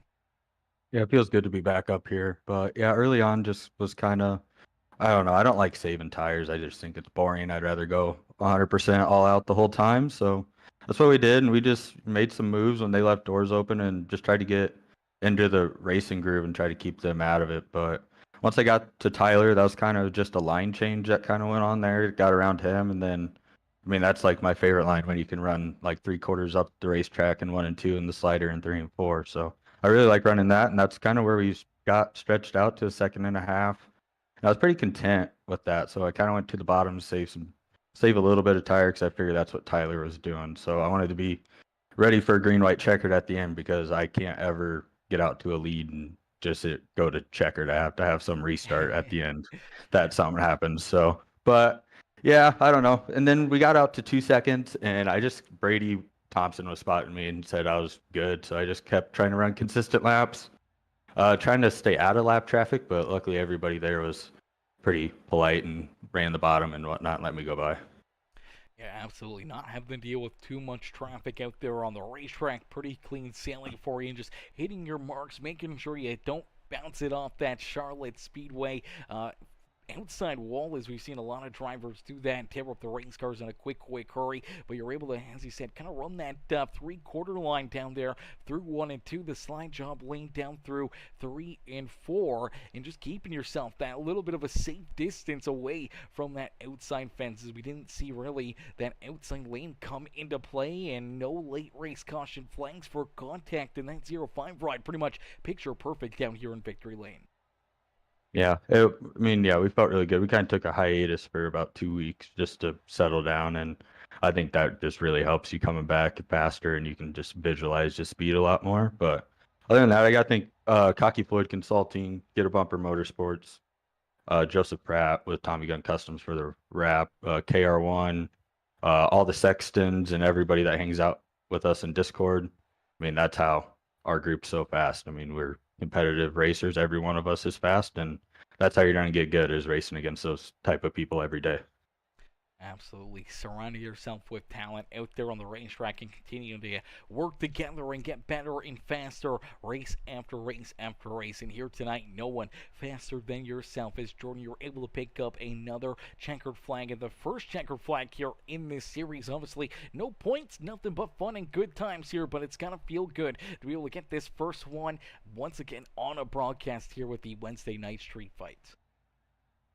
Yeah, it feels good to be back up here. But yeah, early on just was kind of, I don't know. I don't like saving tires. I just think it's boring. I'd rather go 100% all out the whole time. So that's what we did. And we just made some moves when they left doors open and just tried to get into the racing groove and try to keep them out of it. But once I got to Tyler, that was kind of just a line change that kind of went on there. Got around him. And then, I mean, that's like my favorite line when you can run like 3/4 up the racetrack and 1 and 2 in the slider and 3 and 4. So I really like running that, and that's kind of where we got stretched out to a 2.5 seconds. And I was pretty content with that, so I kind of went to the bottom to save a little bit of tire because I figured that's what Tyler was doing. So I wanted to be ready for a green-white checkered at the end because I can't ever get out to a lead and just go to checkered. I have to have some restart at the end that something happens. So, but yeah, I don't know. And then we got out to 2 seconds, and Brady Thompson was spotting me and said I was good, so I just kept trying to run consistent laps, trying to stay out of lap traffic, but luckily everybody there was pretty polite and ran the bottom and whatnot and let me go by. Yeah, absolutely not having to deal with too much traffic out there on the racetrack. Pretty clean sailing for you, and just hitting your marks, making sure you don't bounce it off that Charlotte Speedway outside wall, as we've seen a lot of drivers do that, tear up the race cars in a quick hurry. But you're able to, as you said, kind of run that 3/4 line down there through 1 and 2, the slide job lane down through 3 and 4, and just keeping yourself that little bit of a safe distance away from that outside fence, as we didn't see really that outside lane come into play, and no late race caution flags for contact in that 05 ride. Pretty much picture perfect down here in victory lane. Yeah, we felt really good. We kind of took a hiatus for about 2 weeks just to settle down, and I think that just really helps you coming back faster, and you can just visualize your speed a lot more. But other than that, I got to think Cocky Floyd Consulting, Get a Bumper Motorsports, Joseph Pratt with Tommy Gun Customs for the wrap, KR1, all the Sextons and everybody that hangs out with us in Discord. I mean, that's how our group's so fast. I mean, we're competitive racers. Every one of us is fast, and that's how you're going to get good, is racing against those type of people every day. Absolutely. Surrounding yourself with talent out there on the racetrack and continuing to work together and get better and faster race after race after race. And here tonight, no one faster than yourself. As Jordan, you're able to pick up another checkered flag, and the first checkered flag here in this series. Obviously, no points, nothing but fun and good times here, but it's going to feel good to be able to get this first one once again on a broadcast here with the Wednesday night street fights.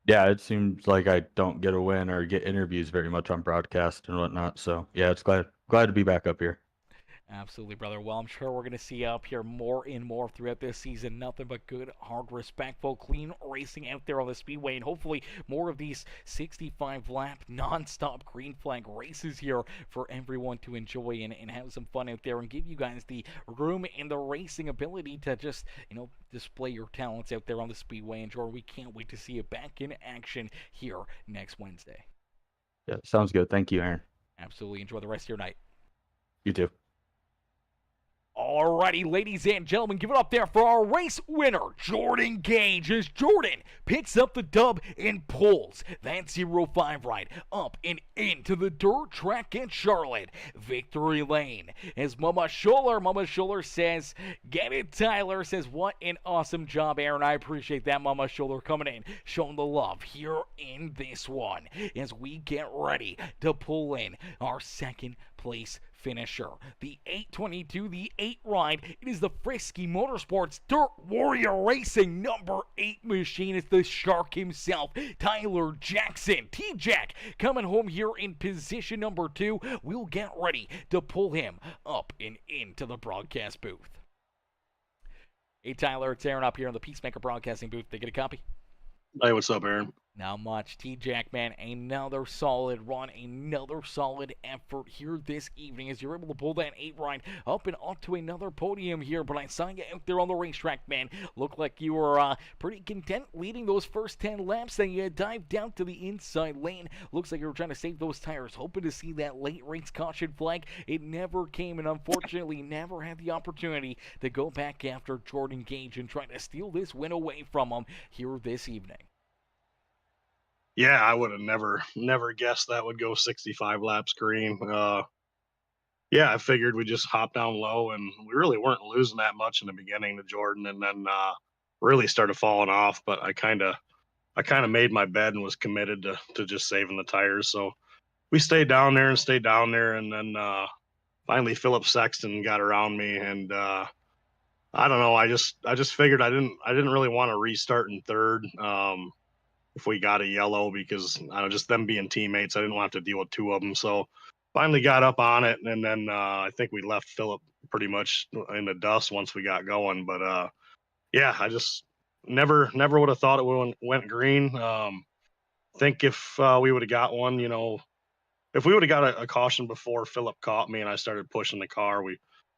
Yeah, it seems like I don't get a win or get interviews very much on broadcast and whatnot. So yeah, it's glad to be back up here. Absolutely, brother. Well, I'm sure we're going to see you up here more and more throughout this season. Nothing but good, hard, respectful, clean racing out there on the speedway, and hopefully more of these 65-lap non-stop green flag races here for everyone to enjoy and have some fun out there and give you guys the room and the racing ability to just, display your talents out there on the speedway. And Jordan, we can't wait to see you back in action here next Wednesday. Yeah, sounds good. Thank you, Aaron. Absolutely. Enjoy the rest of your night. You too. Alrighty, ladies and gentlemen, give it up there for our race winner, Jordan Gage, as Jordan picks up the dub and pulls that 05 ride up and into the dirt track in Charlotte, Victory Lane. As Mama Schuller says, get it, Tyler, says, what an awesome job, Aaron. I appreciate that, Mama Schuller, coming in, showing the love here in this one, as we get ready to pull in our second place finisher. The 822, the 8 ride. It is the Frisky Motorsports Dirt Warrior Racing number 8 machine. It's the Shark himself, Tyler Jackson. T-Jack coming home here in position number 2. We'll get ready to pull him up and into the broadcast booth. Hey, Tyler, it's Aaron up here in the Peacemaker Broadcasting booth. They get a copy? Hey, what's up, Aaron? Not much. T-Jack, man, another solid run, another solid effort here this evening as you're able to pull that 8 ride up and onto another podium here. But I saw you out there on the racetrack, man. Looked like you were pretty content leading those first 10 laps. Then you dived down to the inside lane. Looks like you were trying to save those tires, hoping to see that late race caution flag. It never came, and unfortunately never had the opportunity to go back after Jordan Gage and try to steal this win away from him here this evening. Yeah, I would have never guessed that would go 65 laps green. Yeah, I figured we just hop down low, and we really weren't losing that much in the beginning to Jordan, and then really started falling off. But I kind of made my bed and was committed to just saving the tires. So we stayed down there, and then finally Philip Sexton got around me, and I don't know. I just figured I didn't really want to restart in third. If we got a yellow, because I don't know, just them being teammates, I didn't want to have to deal with 2 of them. So finally got up on it, and then I think we left Philip pretty much in the dust once we got going. But yeah, I just never would have thought it went green. Think if we would have got one, if we would have got a caution before Philip caught me and I started pushing the car, we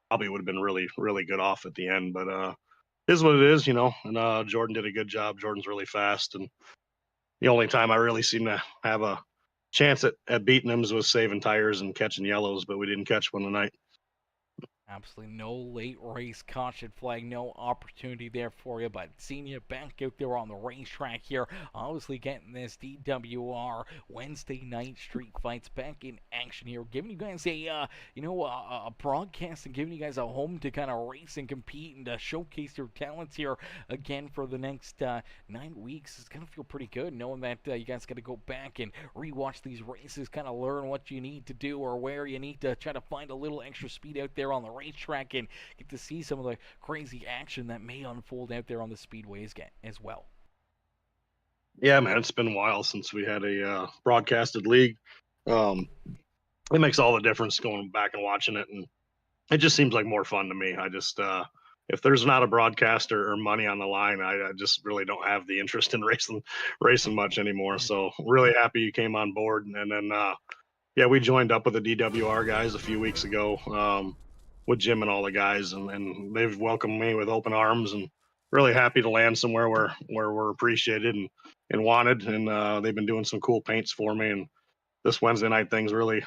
probably would have been really, really good off at the end. But it is what it is, and Jordan did a good job. Jordan's really fast, and the only time I really seem to have a chance at beating them was saving tires and catching yellows, but we didn't catch one tonight. Absolutely no late race caution flag, no opportunity there for you, but seeing you back out there on the racetrack here, obviously getting this DWR Wednesday night street fights back in action here, giving you guys a broadcast and giving you guys a home to kind of race and compete and to showcase your talents here again for the next 9 weeks. It's going to feel pretty good knowing that you guys got to go back and rewatch these races, kind of learn what you need to do or where you need to try to find a little extra speed out there on the racetrack and get to see some of the crazy action that may unfold out there on the speedways as well. Yeah, man, it's been a while since we had a broadcasted league. It makes all the difference going back and watching it, and it just seems like more fun to me. I just if there's not a broadcaster or money on the line, I just really don't have the interest in racing much anymore. So really happy you came on board, and then yeah, we joined up with the DWR guys a few weeks ago. With Jim and all the guys, and they've welcomed me with open arms, and really happy to land somewhere where we're appreciated and wanted. And they've been doing some cool paints for me. And this Wednesday night thing's really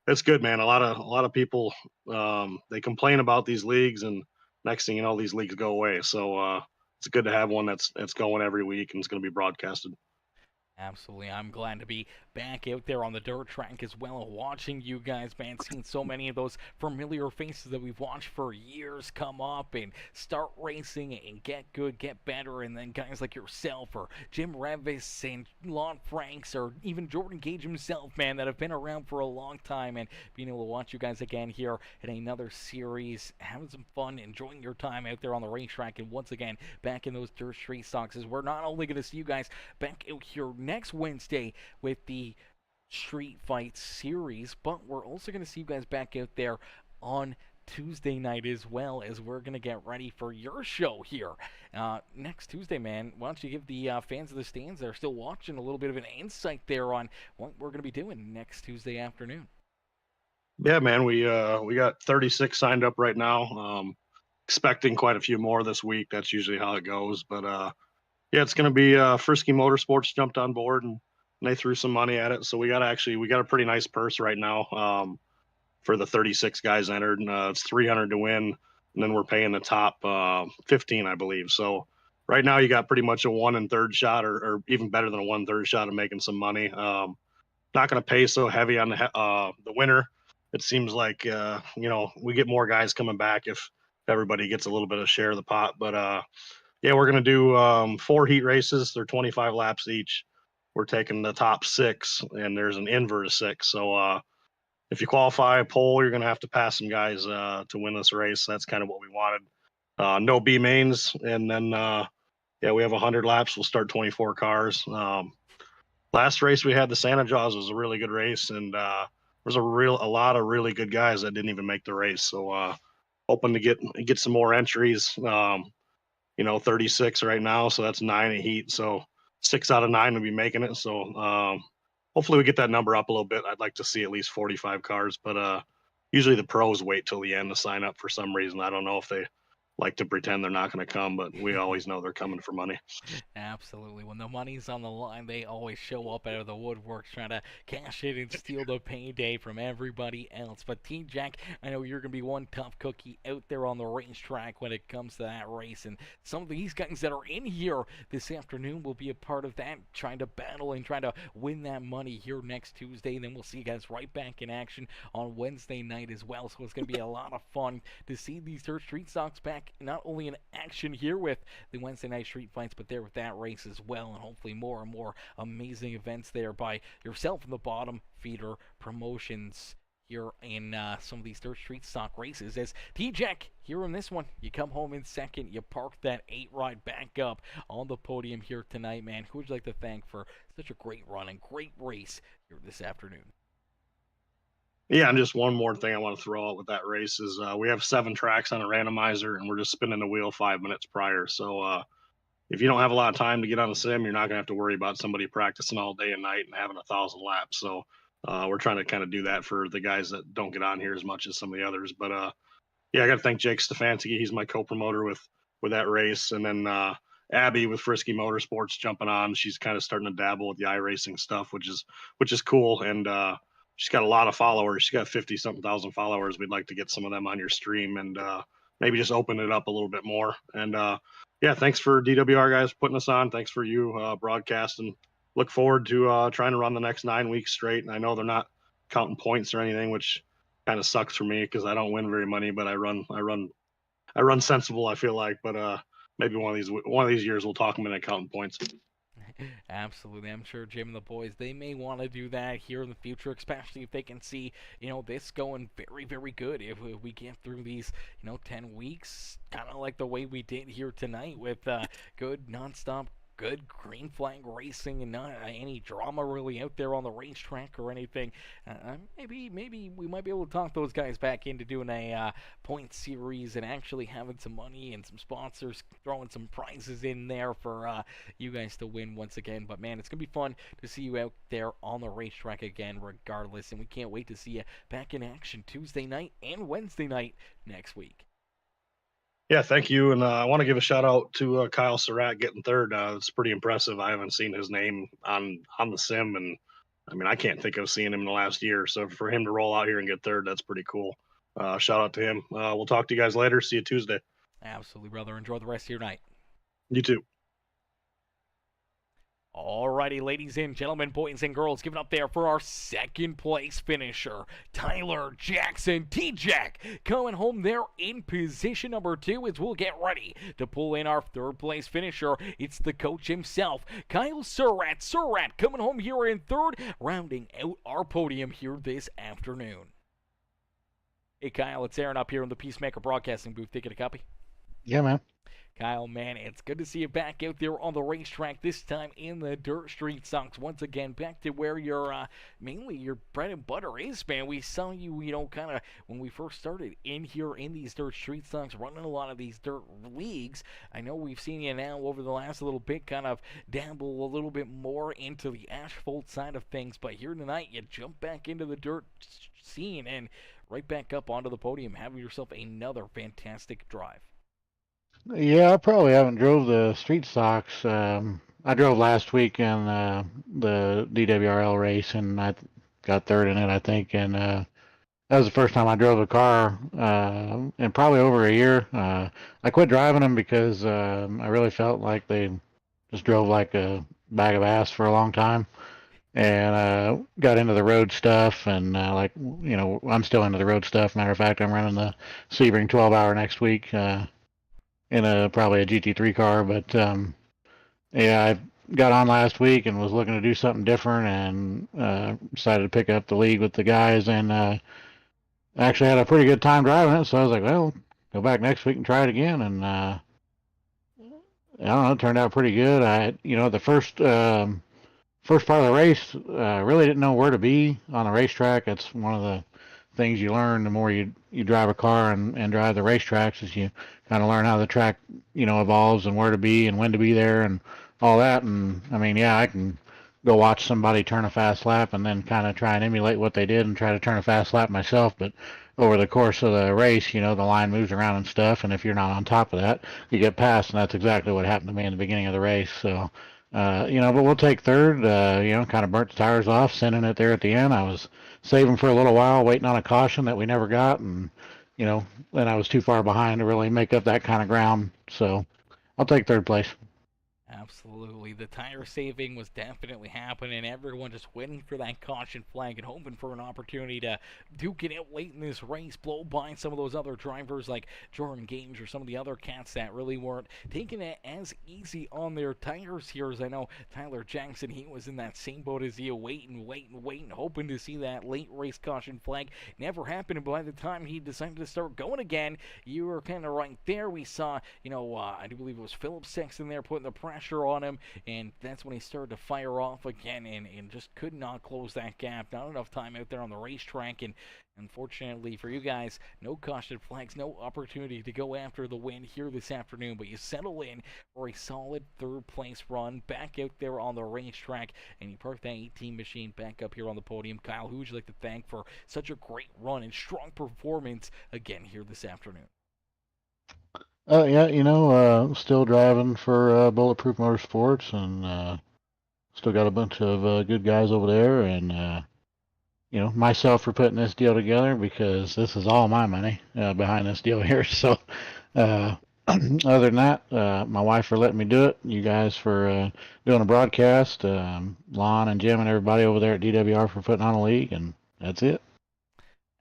It's good, man. A lot of people they complain about these leagues, and next thing you know, these leagues go away. So it's good to have one that's going every week and it's going to be broadcasted. Absolutely. I'm glad to be back out there on the dirt track as well, watching you guys, man. Seeing so many of those familiar faces that we've watched for years come up and start racing and get good, get better. And then guys like yourself or Jim Revis and Lon Franks or even Jordan Gage himself, man, that have been around for a long time. And being able to watch you guys again here in another series, having some fun, enjoying your time out there on the racetrack. And once again, back in those dirt street stocks, as we're not only going to see you guys back out here next Wednesday with the Street Fight series, but we're also going to see you guys back out there on Tuesday night as well, as we're going to get ready for your show here next Tuesday, man. Why don't you give the fans of the stands that are still watching a little bit of an insight there on what we're going to be doing next Tuesday afternoon? Yeah, man, we got 36 signed up right now. Expecting quite a few more this week. That's usually how it goes. But yeah, it's going to be Frisky Motorsports jumped on board and they threw some money at it. So we got a pretty nice purse right now for the 36 guys entered. And, it's 300 to win, and then we're paying the top 15, I believe. So right now you got pretty much a 1 1/3 shot, or even better than a 1 1/3 shot of making some money. Not going to pay so heavy on the winner. It seems like we get more guys coming back if everybody gets a little bit of share of the pot. But yeah, we're going to do 4 heat races. They're 25 laps each. We're taking the top 6, and there's an invert of 6. So if you qualify a pole, you're going to have to pass some guys to win this race. That's kind of what we wanted. No B mains, and then yeah, we have 100 laps. We'll start 24 cars. Last race we had, the Santa Jaws, was a really good race, and there's a lot of really good guys that didn't even make the race. So hoping to get some more entries. 36 right now, so that's 9 a heat. So 6 out of 9 will be making it. So hopefully we get that number up a little bit. I'd like to see at least 45 cars, but usually the pros wait till the end to sign up for some reason. I don't know if they like to pretend they're not going to come, but we always know they're coming for money. Absolutely. When the money's on the line, they always show up out of the woodworks trying to cash in and steal the payday from everybody else. But T-Jack, I know you're going to be one tough cookie out there on the racetrack when it comes to that race. And some of these guys that are in here this afternoon will be a part of that, trying to battle and trying to win that money here next Tuesday. And then we'll see you guys right back in action on Wednesday night as well. So it's going to be a lot of fun to see these Dirt Street Stocks back not only in action here with the Wednesday night street fights, but there with that race as well, and hopefully more and more amazing events there by yourself in the bottom feeder promotions here in some of these Dirt Street Stock races. As T-Jack, here in this one, you come home in second, you park that 8 ride back up on the podium here tonight, man. Who would you like to thank for such a great run and great race here this afternoon? Yeah, and just one more thing I want to throw out with that race is we have 7 tracks on a randomizer, and we're just spinning the wheel 5 minutes prior. So if you don't have a lot of time to get on the sim, you're not going to have to worry about somebody practicing all day and night and having 1,000 laps. So we're trying to kind of do that for the guys that don't get on here as much as some of the others. But yeah, I got to thank Jake Stefanski. He's my co-promoter with that race, and then Abby with Frisky Motorsports jumping on. She's kind of starting to dabble with the iRacing stuff, which is cool. And she's got a lot of followers. She's got 50 something thousand followers. We'd like to get some of them on your stream and maybe just open it up a little bit more. And yeah, thanks for DWR guys putting us on. Thanks for you broadcasting. Look forward to trying to run the next 9 weeks straight. And I know they're not counting points or anything, which kind of sucks for me because I don't win very money, but I run sensible, I feel like. But maybe one of these years we'll talk them into counting points. Absolutely. I'm sure Jim and the boys, they may want to do that here in the future, especially if they can see, this going very, very good. If we get through these, 10 weeks, kind of like the way we did here tonight with good nonstop, good green flag racing and not any drama really out there on the racetrack or anything. Maybe we might be able to talk those guys back into doing a point series and actually having some money and some sponsors throwing some prizes in there for you guys to win once again. But man, it's gonna be fun to see you out there on the racetrack again regardless, and we can't wait to see you back in action Tuesday night and Wednesday night next week. Yeah, thank you. And I want to give a shout out to Kyle Surratt getting third. It's pretty impressive. I haven't seen his name on the sim in I mean, I can't think of seeing him in the last year. So for him to roll out here and get third, that's pretty cool. Shout out to him. We'll talk to you guys later. See you Tuesday. Absolutely, brother. Enjoy the rest of your night. You too. Alrighty, ladies and gentlemen, boys and girls, giving up there for our second place finisher, Tyler Jackson, T-Jack, coming home there in position number 2 as we'll get ready to pull in our third place finisher. It's the coach himself, Kyle Surratt. Surratt coming home here in third, rounding out our podium here this afternoon. Hey, Kyle, it's Aaron up here in the Peacemaker Broadcasting booth. Taking a copy? Yeah, man. Kyle, man, it's good to see you back out there on the racetrack, this time in the dirt street stocks. Once again, back to where your mainly your bread and butter is, man. We saw you, kind of when we first started in here in these dirt street stocks, running a lot of these dirt leagues. I know we've seen you now over the last little bit kind of dabble a little bit more into the asphalt side of things, but here tonight you jump back into the dirt scene and right back up onto the podium, having yourself another fantastic drive. Yeah, I probably haven't drove the street stocks. I drove last week in the DWRL race, and I got third in it, I think. And that was the first time I drove a car in probably over a year. I quit driving them because I really felt like they just drove like a bag of ass for a long time. And got into the road stuff, and I'm still into the road stuff. Matter of fact, I'm running the Sebring 12-hour next week. In probably a GT3 car, but yeah, I got on last week and was looking to do something different, and decided to pick up the league with the guys, and actually had a pretty good time driving it. So I was like, well, go back next week and try it again, and I don't know, it turned out pretty good. The first part of the race, really didn't know where to be on the racetrack. That's one of the things you learn the more you drive a car and drive the racetracks, is you kind of learn how the track evolves and where to be and when to be there and all that. And I mean, yeah, I can go watch somebody turn a fast lap and then kind of try and emulate what they did and try to turn a fast lap myself, but over the course of the race, the line moves around and stuff, and if you're not on top of that, you get past, and that's exactly what happened to me in the beginning of the race. So but we'll take third. Kind of burnt the tires off, sending it there at the end. I was saving for a little while, waiting on a caution that we never got, and then I was too far behind to really make up that kind of ground. So I'll take third place. Absolutely. The tire saving was definitely happening. Everyone just waiting for that caution flag and hoping for an opportunity to duke it out late in this race, blow by some of those other drivers like Jordan Games or some of the other cats that really weren't taking it as easy on their tires here. As I know Tyler Jackson, he was in that same boat as you, waiting, hoping to see that late race caution flag. Never happened, and by the time he decided to start going again, you were kind of right there. We saw, I do believe it was Philip Sexton there putting the pressure on him, and that's when he started to fire off again and just could not close that gap. Not enough time out there on the racetrack, and unfortunately for you guys, no caution flags, no opportunity to go after the win here this afternoon, but you settle in for a solid third place run back out there on the racetrack, and you park that 18 machine back up here on the podium. Kyle, who would you like to thank for such a great run and strong performance again here this afternoon? Yeah, still driving for Bulletproof Motorsports, and still got a bunch of good guys over there, and myself for putting this deal together, because this is all my money behind this deal here. So other than that, my wife for letting me do it, you guys for doing a broadcast, Lon and Jim and everybody over there at DWR for putting on a league, and that's it.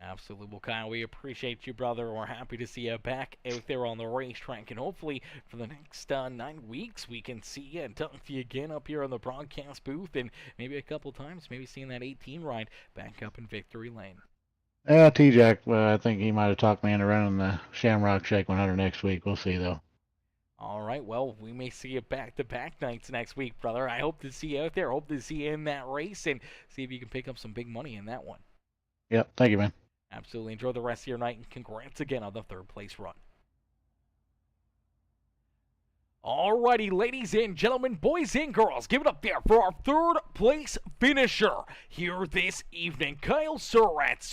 Absolutely. Well, Kyle, we appreciate you, brother. We're happy to see you back out there on the racetrack, and hopefully for the next 9 weeks we can see you and talk to you again up here on the broadcast booth, and maybe a couple times, maybe seeing that 18 ride back up in Victory Lane. Yeah, T-Jack, I think he might have talked me into running the Shamrock Shake 100 next week. We'll see, though. All right, well, we may see you back-to-back nights next week, brother. I hope to see you out there. Hope to see you in that race and see if you can pick up some big money in that one. Yep, thank you, man. Absolutely. Enjoy the rest of your night, and congrats again on the third place run. Alrighty, ladies and gentlemen, boys and girls, give it up there for our third place finisher here this evening. Kyle Surratt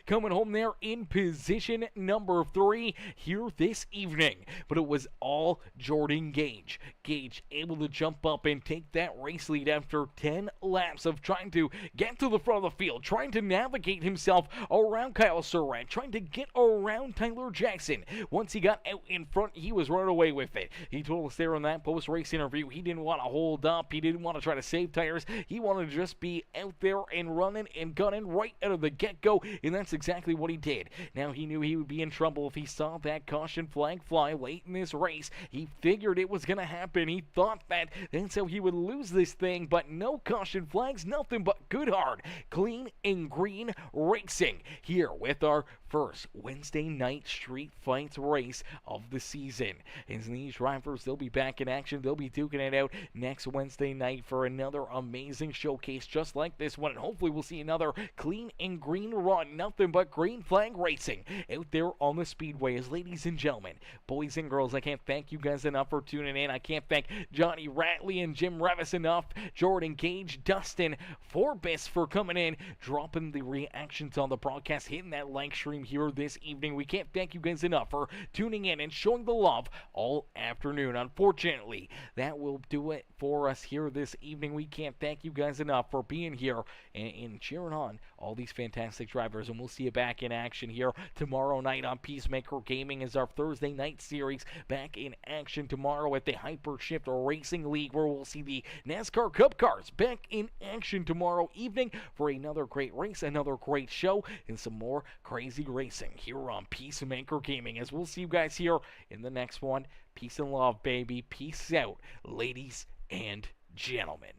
coming home there in position number 3 here this evening. But it was all Jordan Gage. Gage able to jump up and take that race lead after 10 laps of trying to get to the front of the field, trying to navigate himself around Kyle Surratt, trying to get around Tyler Jackson. Once he got out in front, he was running away with it. He told us there in that post-race interview he didn't want to hold up, he didn't want to try to save tires, he wanted to just be out there and running and gunning right out of the get-go, and that's exactly what he did. Now he knew he would be in trouble if he saw that caution flag fly late in this race. He figured it was going to happen. He thought that that's how he would lose this thing, but no caution flags, nothing but good hard, clean and green racing here with our first Wednesday night street fights race of the season. And these drivers, they'll be back in action. They'll be duking it out next Wednesday night for another amazing showcase just like this one. And hopefully we'll see another clean and green run. Nothing but green flag racing out there on the speedways. Ladies and gentlemen, boys and girls, I can't thank you guys enough for tuning in. I can't thank Johnny Ratley and Jim Revis enough. Jordan Gage, Dustin Forbes for coming in, dropping the reactions on the broadcast, hitting that like stream here this evening. We can't thank you guys enough for tuning in and showing the love all afternoon. Unfortunately, that will do it for us here this evening. We can't thank you guys enough for being here and cheering on all these fantastic drivers, and we'll see you back in action here tomorrow night on Peacemaker Gaming as our Thursday night series back in action tomorrow at the Hyper Shift Racing League, where we'll see the NASCAR Cup cars back in action tomorrow evening for another great race, another great show, and some more crazy racing here on Peacemaker Gaming. As we'll see you guys here in the next one. Peace and love, baby. Peace out, ladies and gentlemen.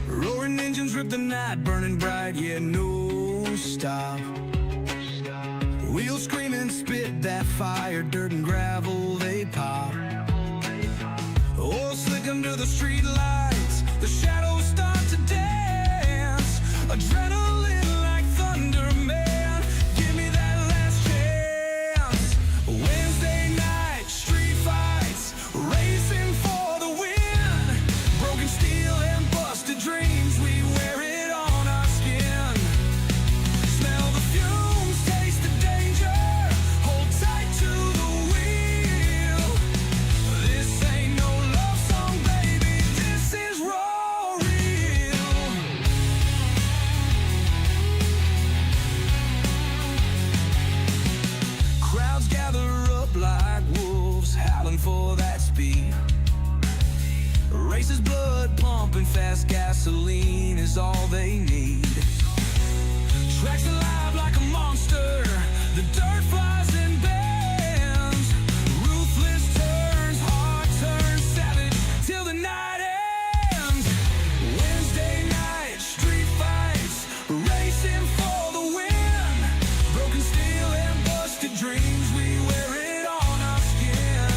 Roaring engines rip the night, burning bright, yeah, no stop. Wheels screaming, spit that fire, dirt and gravel, they pop. Oil slick under the street lights, the shadows start to dance. Adrenaline like thunder, man, give me that last chance. Wednesday night, street fights, racing for the win. Broken steel and busted dreams, we wear it on our skin. Smell the fumes, taste the danger, hold tight to the wheel. This ain't no love song, baby, this is raw real. Crowds gather up like wolves, howling for that speed. Races blood pumping, fast gasoline is all they need. Tracks alive like a monster, the dirt flies and bends. Ruthless turns, hard turns, savage till the night ends. Wednesday night, street fights, racing for the win. Broken steel and busted dreams, we wear it on our skin.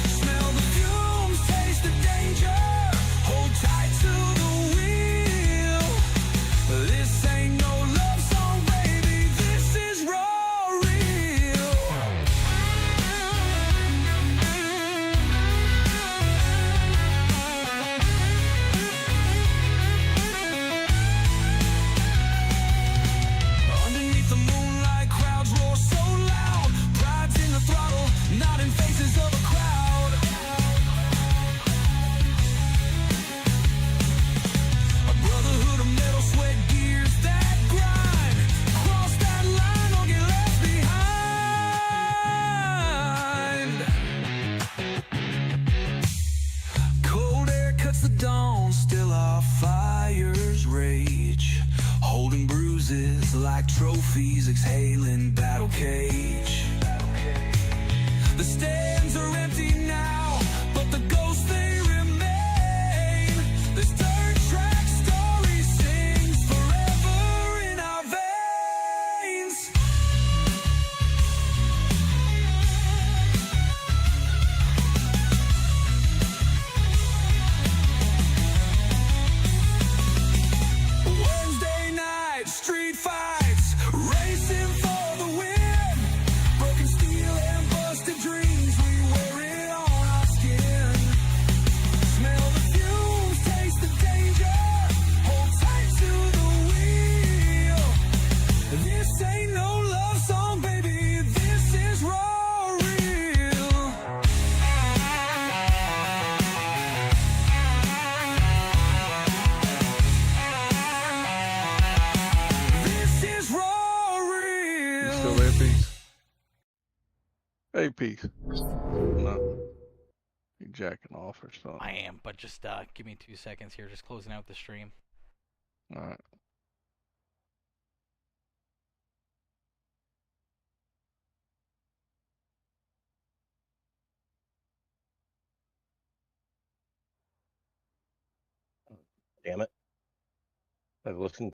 Smell the fumes, taste the danger, hold tight to the wheel. This ain't no love song, baby, this is raw real. Underneath the moonlight, crowds roar so loud. Pride's in the throttle, not in faces of a crowd. A brotherhood of metal, sweat, gears that grind. Cross that line or get left behind. Cold air cuts the dawn, still our fires rage. Holding bruises like trophies, exhaling battle cage. The stands are empty now, but the ghosts they remain. This dirt track story sings forever in our veins. peace. No. You jacking off or something. I am, but just give me 2 seconds here. Just closing out the stream. All right. Damn it. I've listened